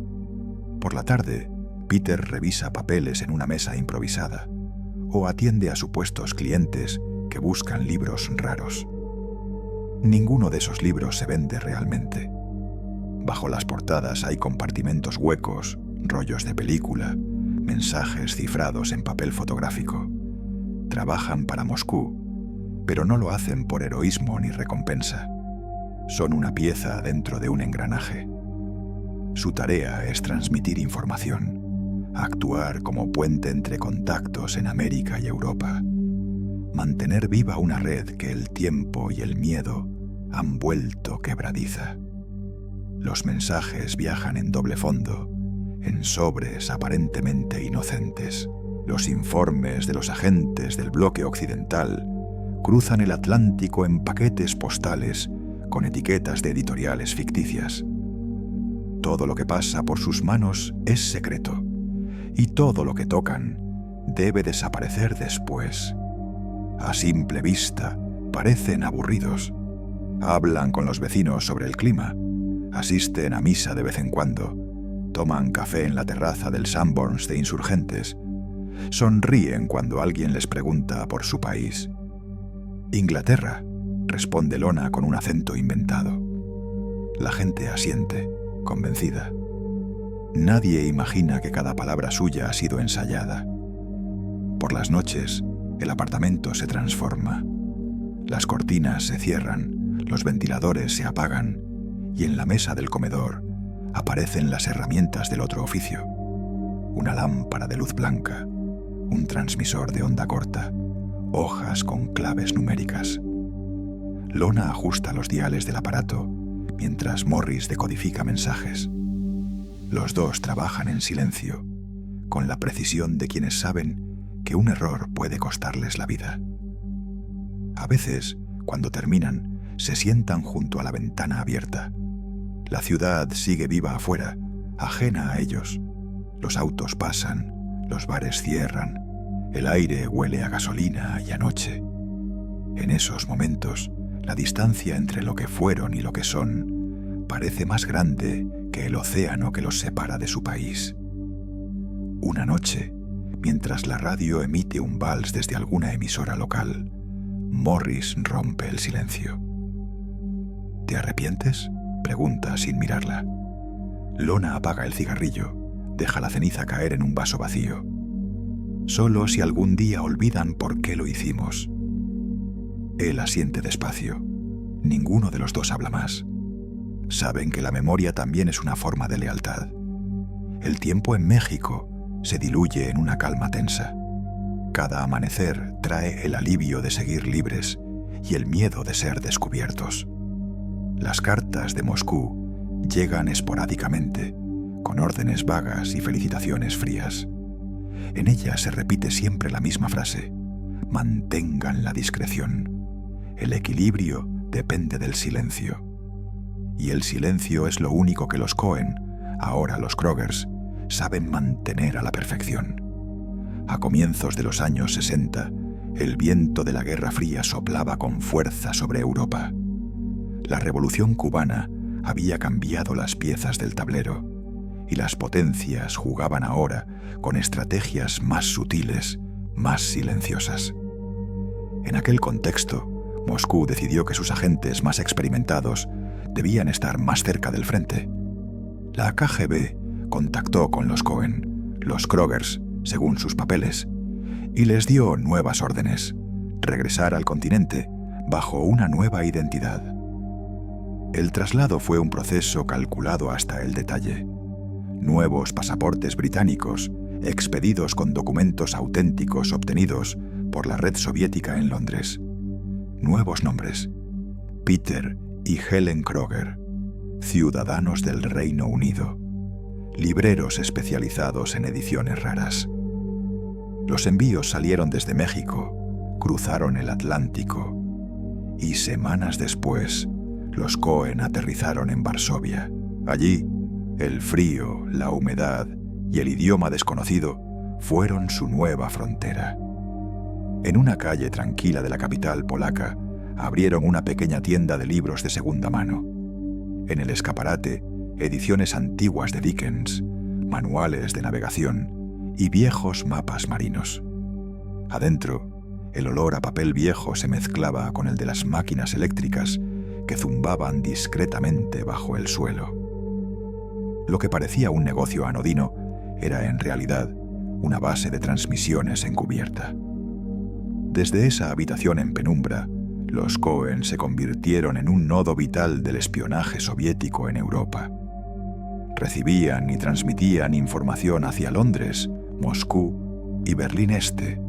Por la tarde, Peter revisa papeles en una mesa improvisada o atiende a supuestos clientes que buscan libros raros. Ninguno de esos libros se vende realmente. Bajo las portadas hay compartimentos huecos, rollos de película, mensajes cifrados en papel fotográfico. Trabajan para Moscú, pero no lo hacen por heroísmo ni recompensa. Son una pieza dentro de un engranaje. Su tarea es transmitir información, actuar como puente entre contactos en América y Europa, mantener viva una red que el tiempo y el miedo han vuelto quebradiza. Los mensajes viajan en doble fondo, en sobres aparentemente inocentes. Los informes de los agentes del bloque occidental cruzan el Atlántico en paquetes postales con etiquetas de editoriales ficticias. Todo lo que pasa por sus manos es secreto, y todo lo que tocan debe desaparecer después. A simple vista, parecen aburridos. Hablan con los vecinos sobre el clima, asisten a misa de vez en cuando, toman café en la terraza del Sanborns de Insurgentes, sonríen cuando alguien les pregunta por su país. «Inglaterra», responde Lorna con un acento inventado. La gente asiente, convencida. Nadie imagina que cada palabra suya ha sido ensayada. Por las noches, el apartamento se transforma. Las cortinas se cierran, los ventiladores se apagan y en la mesa del comedor aparecen las herramientas del otro oficio. Una lámpara de luz blanca, un transmisor de onda corta, hojas con claves numéricas. Lorna ajusta los diales del aparato mientras Morris decodifica mensajes. Los dos trabajan en silencio, con la precisión de quienes saben que un error puede costarles la vida. A veces, cuando terminan, se sientan junto a la ventana abierta. La ciudad sigue viva afuera, ajena a ellos. Los autos pasan, los bares cierran, el aire huele a gasolina y a noche. En esos momentos, la distancia entre lo que fueron y lo que son parece más grande que el océano que los separa de su país. Una noche, mientras la radio emite un vals desde alguna emisora local, Morris rompe el silencio. ¿Te arrepientes?, pregunta sin mirarla. Lorna apaga el cigarrillo, deja la ceniza caer en un vaso vacío. Solo si algún día olvidan por qué lo hicimos. Él asiente despacio. Ninguno de los dos habla más. Saben que la memoria también es una forma de lealtad. El tiempo en México se diluye en una calma tensa. Cada amanecer trae el alivio de seguir libres y el miedo de ser descubiertos. Las cartas de Moscú llegan esporádicamente, con órdenes vagas y felicitaciones frías. En ellas se repite siempre la misma frase: mantengan la discreción. El equilibrio depende del silencio. Y el silencio es lo único que los Cohen, ahora los Krogers, saben mantener a la perfección. A comienzos de los años 60, el viento de la Guerra Fría soplaba con fuerza sobre Europa. La Revolución cubana había cambiado las piezas del tablero, y las potencias jugaban ahora con estrategias más sutiles, más silenciosas. En aquel contexto, Moscú decidió que sus agentes más experimentados debían estar más cerca del frente. La KGB contactó con los Cohen, los Krogers, según sus papeles, y les dio nuevas órdenes: regresar al continente bajo una nueva identidad. El traslado fue un proceso calculado hasta el detalle. Nuevos pasaportes británicos, expedidos con documentos auténticos obtenidos por la red soviética en Londres. Nuevos nombres: Peter y Helen Kroger, ciudadanos del Reino Unido, libreros especializados en ediciones raras. Los envíos salieron desde México, cruzaron el Atlántico, y semanas después, los Cohen aterrizaron en Varsovia. Allí, el frío, la humedad y el idioma desconocido fueron su nueva frontera. En una calle tranquila de la capital polaca, abrieron una pequeña tienda de libros de segunda mano. En el escaparate, ediciones antiguas de Dickens, manuales de navegación y viejos mapas marinos. Adentro, el olor a papel viejo se mezclaba con el de las máquinas eléctricas que zumbaban discretamente bajo el suelo. Lo que parecía un negocio anodino era en realidad una base de transmisiones encubierta. Desde esa habitación en penumbra, los Cohen se convirtieron en un nodo vital del espionaje soviético en Europa. Recibían y transmitían información hacia Londres, Moscú y Berlín Este.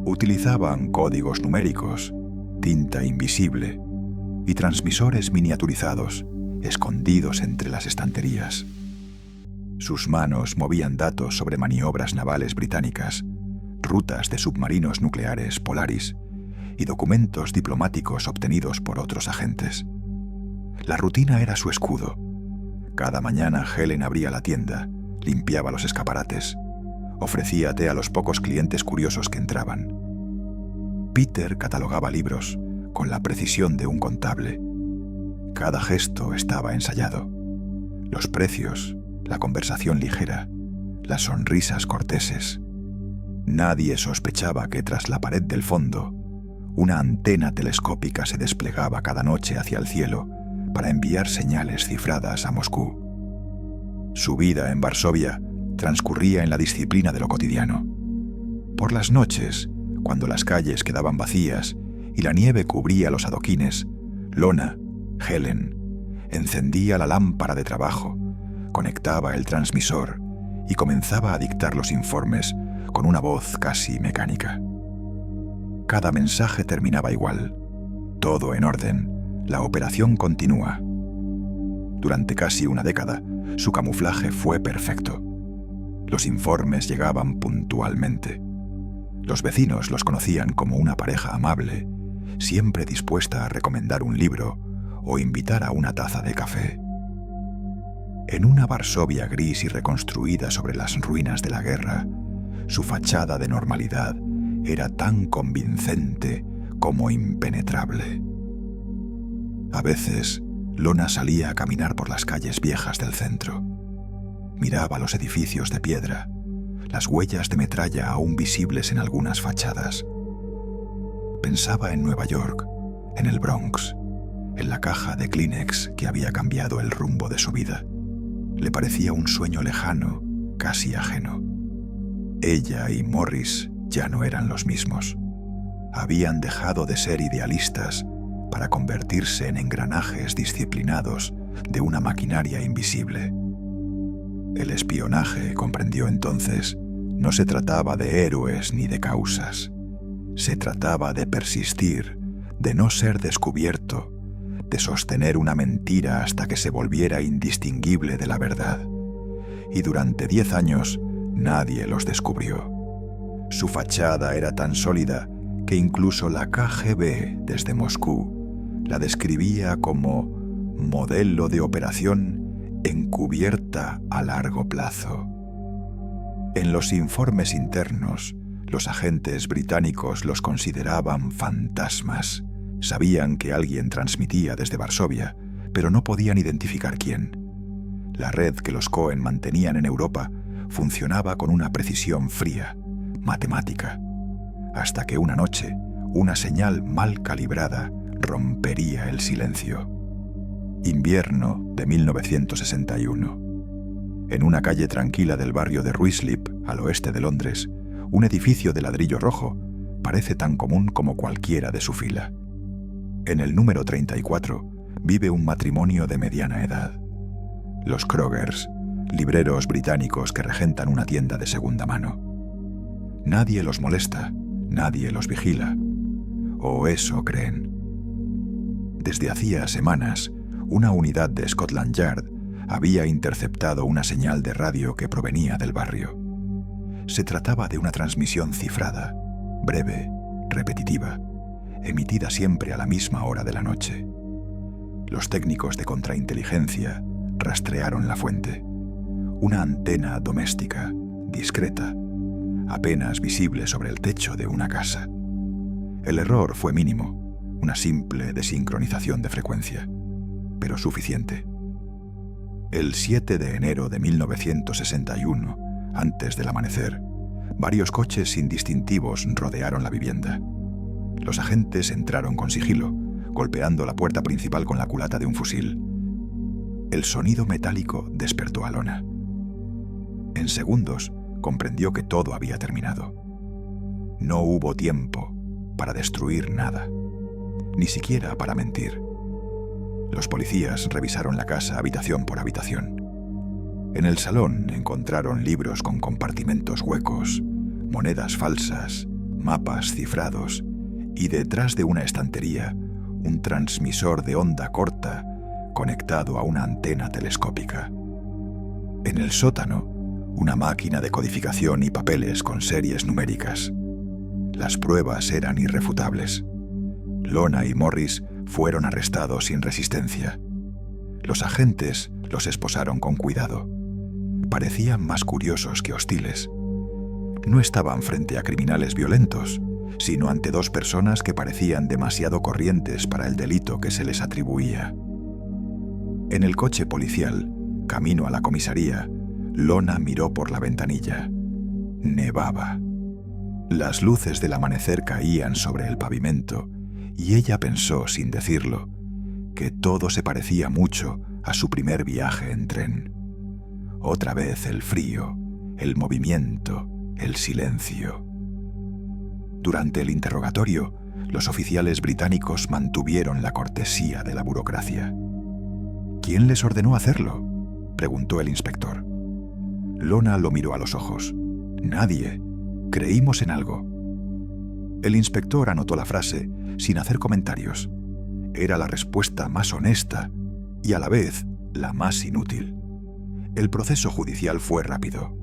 Utilizaban códigos numéricos, tinta invisible y transmisores miniaturizados, escondidos entre las estanterías. Sus manos movían datos sobre maniobras navales británicas, rutas de submarinos nucleares Polaris y documentos diplomáticos obtenidos por otros agentes. La rutina era su escudo. Cada mañana Helen abría la tienda, limpiaba los escaparates, ofrecía té a los pocos clientes curiosos que entraban. Peter catalogaba libros con la precisión de un contable. Cada gesto estaba ensayado. Los precios, la conversación ligera, las sonrisas corteses. Nadie sospechaba que tras la pared del fondo, una antena telescópica se desplegaba cada noche hacia el cielo para enviar señales cifradas a Moscú. Su vida en Varsovia transcurría en la disciplina de lo cotidiano. Por las noches, cuando las calles quedaban vacías y la nieve cubría los adoquines, Lona, Helen, encendía la lámpara de trabajo, conectaba el transmisor y comenzaba a dictar los informes con una voz casi mecánica. Cada mensaje terminaba igual: todo en orden, la operación continúa. Durante casi una década, su camuflaje fue perfecto. Los informes llegaban puntualmente. Los vecinos los conocían como una pareja amable, siempre dispuesta a recomendar un libro o invitar a una taza de café. En una Varsovia gris y reconstruida sobre las ruinas de la guerra, su fachada de normalidad era tan convincente como impenetrable. A veces, Lona salía a caminar por las calles viejas del centro. Miraba los edificios de piedra, las huellas de metralla aún visibles en algunas fachadas. Pensaba en Nueva York, en el Bronx, en la caja de Kleenex que había cambiado el rumbo de su vida. Le parecía un sueño lejano, casi ajeno. Ella y Morris ya no eran los mismos. Habían dejado de ser idealistas para convertirse en engranajes disciplinados de una maquinaria invisible. El espionaje, comprendió entonces, no se trataba de héroes ni de causas. Se trataba de persistir, de no ser descubierto, de sostener una mentira hasta que se volviera indistinguible de la verdad. Y durante 10 años nadie los descubrió. Su fachada era tan sólida que incluso la KGB desde Moscú la describía como modelo de operación encubierta a largo plazo. En los informes internos, los agentes británicos los consideraban fantasmas. Sabían que alguien transmitía desde Varsovia, pero no podían identificar quién. La red que los Cohen mantenían en Europa funcionaba con una precisión fría, matemática, hasta que una noche, una señal mal calibrada rompería el silencio. Invierno de 1961. En una calle tranquila del barrio de Ruislip, al oeste de Londres, un edificio de ladrillo rojo parece tan común como cualquiera de su fila. En el número 34 vive un matrimonio de mediana edad. Los Krogers, libreros británicos que regentan una tienda de segunda mano. Nadie los molesta, nadie los vigila. O eso creen. Desde hacía semanas, una unidad de Scotland Yard había interceptado una señal de radio que provenía del barrio. Se trataba de una transmisión cifrada, breve, repetitiva, emitida siempre a la misma hora de la noche. Los técnicos de contrainteligencia rastrearon la fuente. Una antena doméstica, discreta, apenas visible sobre el techo de una casa. El error fue mínimo, una simple desincronización de frecuencia, pero suficiente. El 7 de enero de 1961, antes del amanecer, varios coches sin distintivos rodearon la vivienda. Los agentes entraron con sigilo, golpeando la puerta principal con la culata de un fusil. El sonido metálico despertó a Lona. En segundos comprendió que todo había terminado. No hubo tiempo para destruir nada, ni siquiera para mentir. Los policías revisaron la casa habitación por habitación. En el salón encontraron libros con compartimentos huecos, monedas falsas, mapas cifrados y detrás de una estantería un transmisor de onda corta conectado a una antena telescópica. En el sótano, una máquina de codificación y papeles con series numéricas. Las pruebas eran irrefutables. Lona y Morris fueron arrestados sin resistencia. Los agentes los esposaron con cuidado. Parecían más curiosos que hostiles. No estaban frente a criminales violentos, sino ante dos personas que parecían demasiado corrientes para el delito que se les atribuía. En el coche policial, camino a la comisaría, Lona miró por la ventanilla. Nevaba. Las luces del amanecer caían sobre el pavimento y ella pensó, sin decirlo, que todo se parecía mucho a su primer viaje en tren. Otra vez el frío, el movimiento, el silencio. Durante el interrogatorio, los oficiales británicos mantuvieron la cortesía de la burocracia. ¿Quién les ordenó hacerlo?, preguntó el inspector. Lona lo miró a los ojos. Nadie. Creímos en algo. El inspector anotó la frase sin hacer comentarios. Era la respuesta más honesta y a la vez la más inútil. El proceso judicial fue rápido.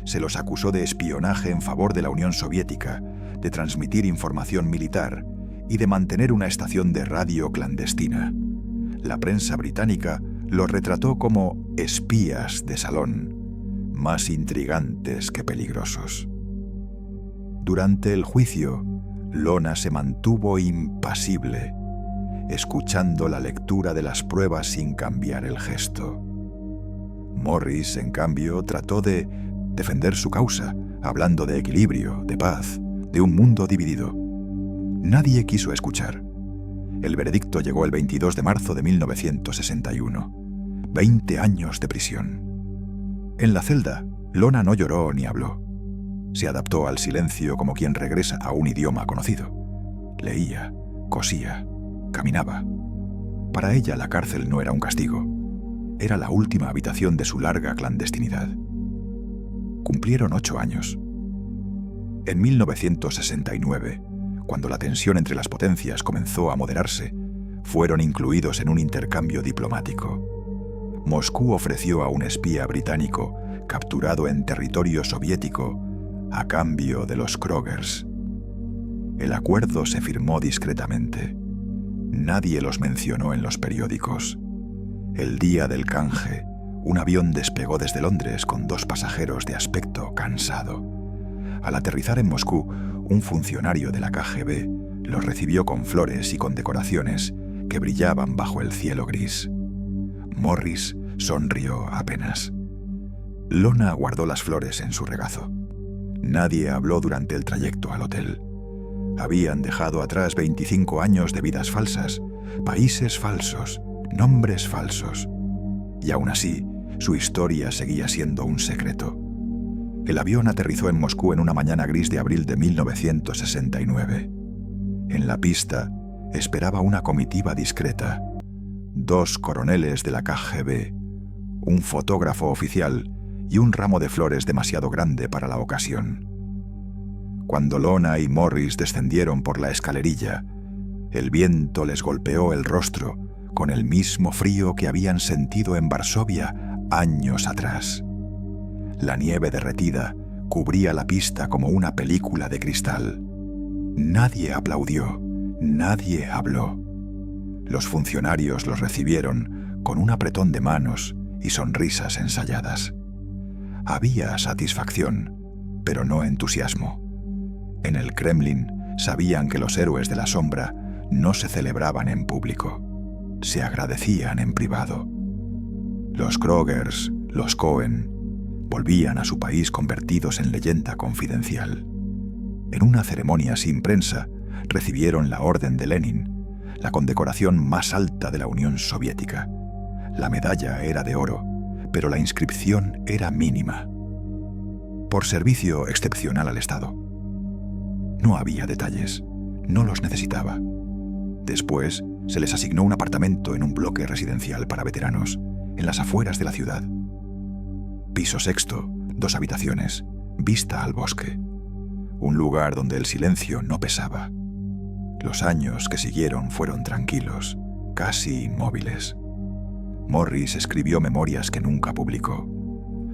Se los acusó de espionaje en favor de la Unión Soviética, de transmitir información militar y de mantener una estación de radio clandestina. La prensa británica los retrató como espías de salón, más intrigantes que peligrosos. Durante el juicio, Lona se mantuvo impasible, escuchando la lectura de las pruebas sin cambiar el gesto. Morris, en cambio, trató de defender su causa, hablando de equilibrio, de paz, de un mundo dividido. Nadie quiso escuchar. El veredicto llegó el 22 de marzo de 1961. 20 años de prisión. En la celda, Lona no lloró ni habló. Se adaptó al silencio como quien regresa a un idioma conocido. Leía, cosía, caminaba. Para ella la cárcel no era un castigo. Era la última habitación de su larga clandestinidad. Cumplieron 8 años. En 1969, cuando la tensión entre las potencias comenzó a moderarse, fueron incluidos en un intercambio diplomático. Moscú ofreció a un espía británico capturado en territorio soviético a cambio de los Krogers. El acuerdo se firmó discretamente. Nadie los mencionó en los periódicos. El día del canje, un avión despegó desde Londres con 2 pasajeros de aspecto cansado. Al aterrizar en Moscú, un funcionario de la KGB los recibió con flores y con decoraciones que brillaban bajo el cielo gris. Morris sonrió apenas. Lona guardó las flores en su regazo. Nadie habló durante el trayecto al hotel. Habían dejado atrás 25 años de vidas falsas, países falsos, nombres falsos. Y aún así, su historia seguía siendo un secreto. El avión aterrizó en Moscú en una mañana gris de abril de 1969. En la pista esperaba una comitiva discreta. 2 coroneles de la KGB, un fotógrafo oficial y un ramo de flores demasiado grande para la ocasión. Cuando Lona y Morris descendieron por la escalerilla, el viento les golpeó el rostro con el mismo frío que habían sentido en Varsovia años atrás. La nieve derretida cubría la pista como una película de cristal. Nadie aplaudió, nadie habló. Los funcionarios los recibieron con un apretón de manos y sonrisas ensayadas. Había satisfacción, pero no entusiasmo. En el Kremlin sabían que los héroes de la sombra no se celebraban en público, se agradecían en privado. Los Krogers, los Cohen, volvían a su país convertidos en leyenda confidencial. En una ceremonia sin prensa, recibieron la Orden de Lenin, la condecoración más alta de la Unión Soviética. La medalla era de oro, pero la inscripción era mínima. Por servicio excepcional al Estado. No había detalles, no los necesitaba. Después se les asignó un apartamento en un bloque residencial para veteranos, en las afueras de la ciudad. Piso 6, 2 habitaciones, vista al bosque. Un lugar donde el silencio no pesaba. Los años que siguieron fueron tranquilos, casi inmóviles. Morris escribió memorias que nunca publicó.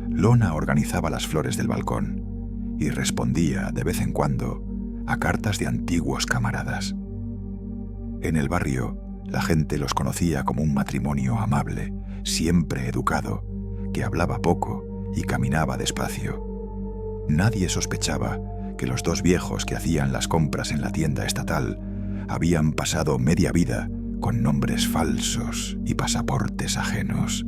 Lona organizaba las flores del balcón y respondía de vez en cuando a cartas de antiguos camaradas. En el barrio, la gente los conocía como un matrimonio amable, siempre educado, que hablaba poco y caminaba despacio. Nadie sospechaba que los 2 viejos que hacían las compras en la tienda estatal habían pasado media vida con nombres falsos y pasaportes ajenos.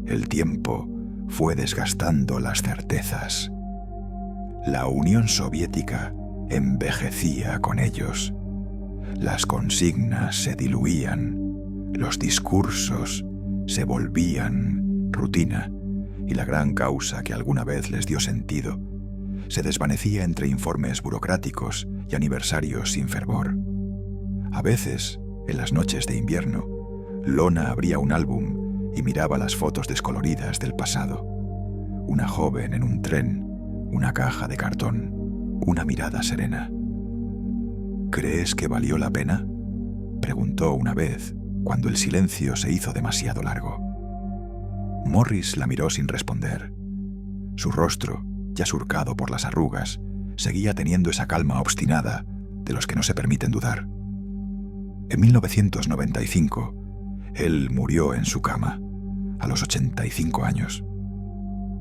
El tiempo fue desgastando las certezas. La Unión Soviética envejecía con ellos. Las consignas se diluían, los discursos se volvían rutina y la gran causa que alguna vez les dio sentido se desvanecía entre informes burocráticos y aniversarios sin fervor. A veces, en las noches de invierno, Lona abría un álbum y miraba las fotos descoloridas del pasado. Una joven en un tren, una caja de cartón, una mirada serena. ¿Crees que valió la pena?, preguntó una vez, cuando el silencio se hizo demasiado largo. Morris la miró sin responder. Su rostro, ya surcado por las arrugas, seguía teniendo esa calma obstinada de los que no se permiten dudar. En 1995, él murió en su cama, a los 85 años.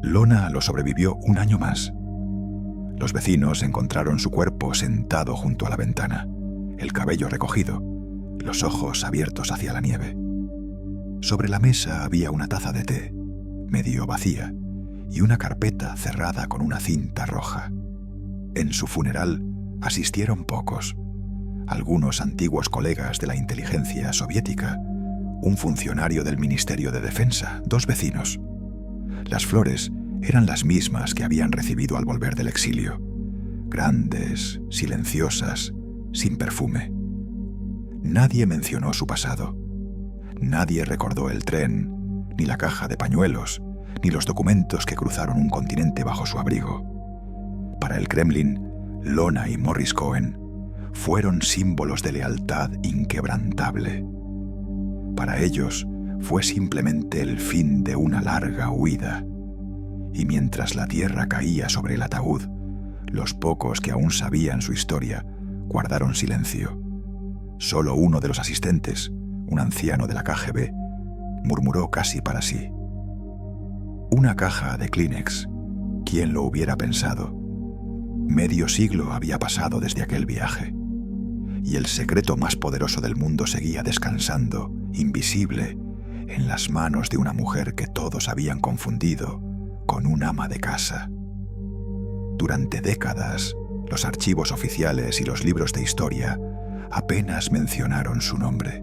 Lona lo sobrevivió un año más. Los vecinos encontraron su cuerpo sentado junto a la ventana, el cabello recogido, los ojos abiertos hacia la nieve. Sobre la mesa había una taza de té, medio vacía, y una carpeta cerrada con una cinta roja. En su funeral asistieron pocos, algunos antiguos colegas de la inteligencia soviética, un funcionario del Ministerio de Defensa, 2 vecinos. Las flores eran las mismas que habían recibido al volver del exilio, grandes, silenciosas, sin perfume. Nadie mencionó su pasado. Nadie recordó el tren, ni la caja de pañuelos, ni los documentos que cruzaron un continente bajo su abrigo. Para el Kremlin, Lona y Morris Cohen fueron símbolos de lealtad inquebrantable. Para ellos fue simplemente el fin de una larga huida. Y mientras la tierra caía sobre el ataúd, los pocos que aún sabían su historia guardaron silencio. Solo uno de los asistentes, un anciano de la KGB, murmuró casi para sí: Una caja de Kleenex. ¿Quién lo hubiera pensado? Medio siglo había pasado desde aquel viaje, y el secreto más poderoso del mundo seguía descansando, invisible, en las manos de una mujer que todos habían confundido con un ama de casa. Durante décadas, los archivos oficiales y los libros de historia apenas mencionaron su nombre.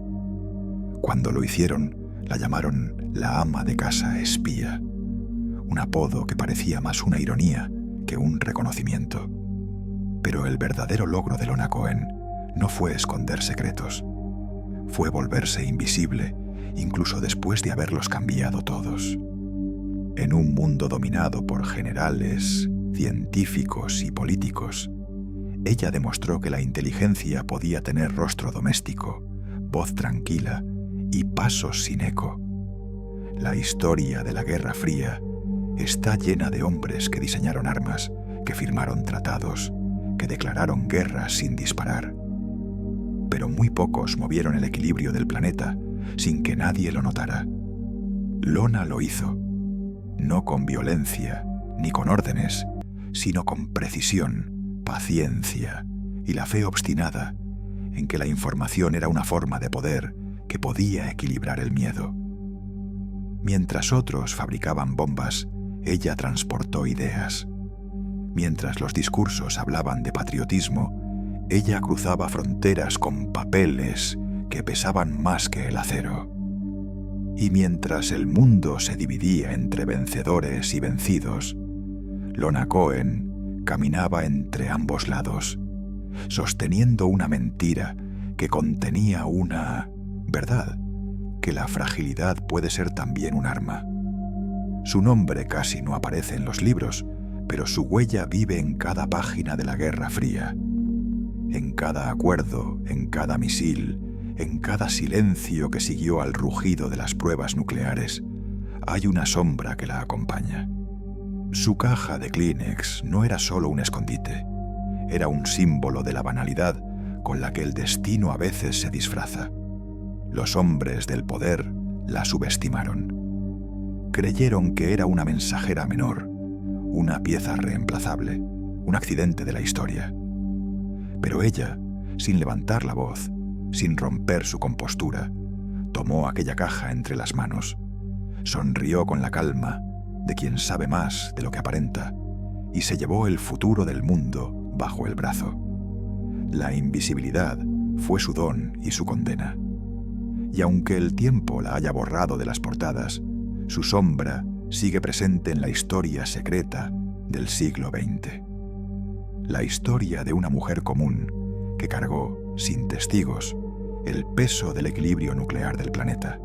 Cuando lo hicieron, la llamaron la ama de casa espía, un apodo que parecía más una ironía que un reconocimiento. Pero el verdadero logro de Lorna Cohen no fue esconder secretos, fue volverse invisible, incluso después de haberlos cambiado todos. En un mundo dominado por generales, científicos y políticos, ella demostró que la inteligencia podía tener rostro doméstico, voz tranquila y pasos sin eco. La historia de la Guerra Fría está llena de hombres que diseñaron armas, que firmaron tratados, que declararon guerras sin disparar. Pero muy pocos movieron el equilibrio del planeta sin que nadie lo notara. Lorna lo hizo, no con violencia ni con órdenes, sino con precisión, paciencia y la fe obstinada en que la información era una forma de poder que podía equilibrar el miedo. Mientras otros fabricaban bombas, ella transportó ideas. Mientras los discursos hablaban de patriotismo, ella cruzaba fronteras con papeles que pesaban más que el acero. Y mientras el mundo se dividía entre vencedores y vencidos, Lorna Cohen caminaba entre ambos lados, sosteniendo una mentira que contenía una verdad, que la fragilidad puede ser también un arma. Su nombre casi no aparece en los libros, pero su huella vive en cada página de la Guerra Fría, en cada acuerdo, en cada misil, en cada silencio que siguió al rugido de las pruebas nucleares. Hay una sombra que la acompaña. Su caja de Kleenex no era solo un escondite, era un símbolo de la banalidad con la que el destino a veces se disfraza. Los hombres del poder la subestimaron. Creyeron que era una mensajera menor, una pieza reemplazable, un accidente de la historia. Pero ella, sin levantar la voz, sin romper su compostura, tomó aquella caja entre las manos, sonrió con la calma de quien sabe más de lo que aparenta y se llevó el futuro del mundo bajo el brazo. La invisibilidad fue su don y su condena. Y aunque el tiempo la haya borrado de las portadas, su sombra sigue presente en la historia secreta del siglo XX. La historia de una mujer común que cargó, sin testigos, el peso del equilibrio nuclear del planeta.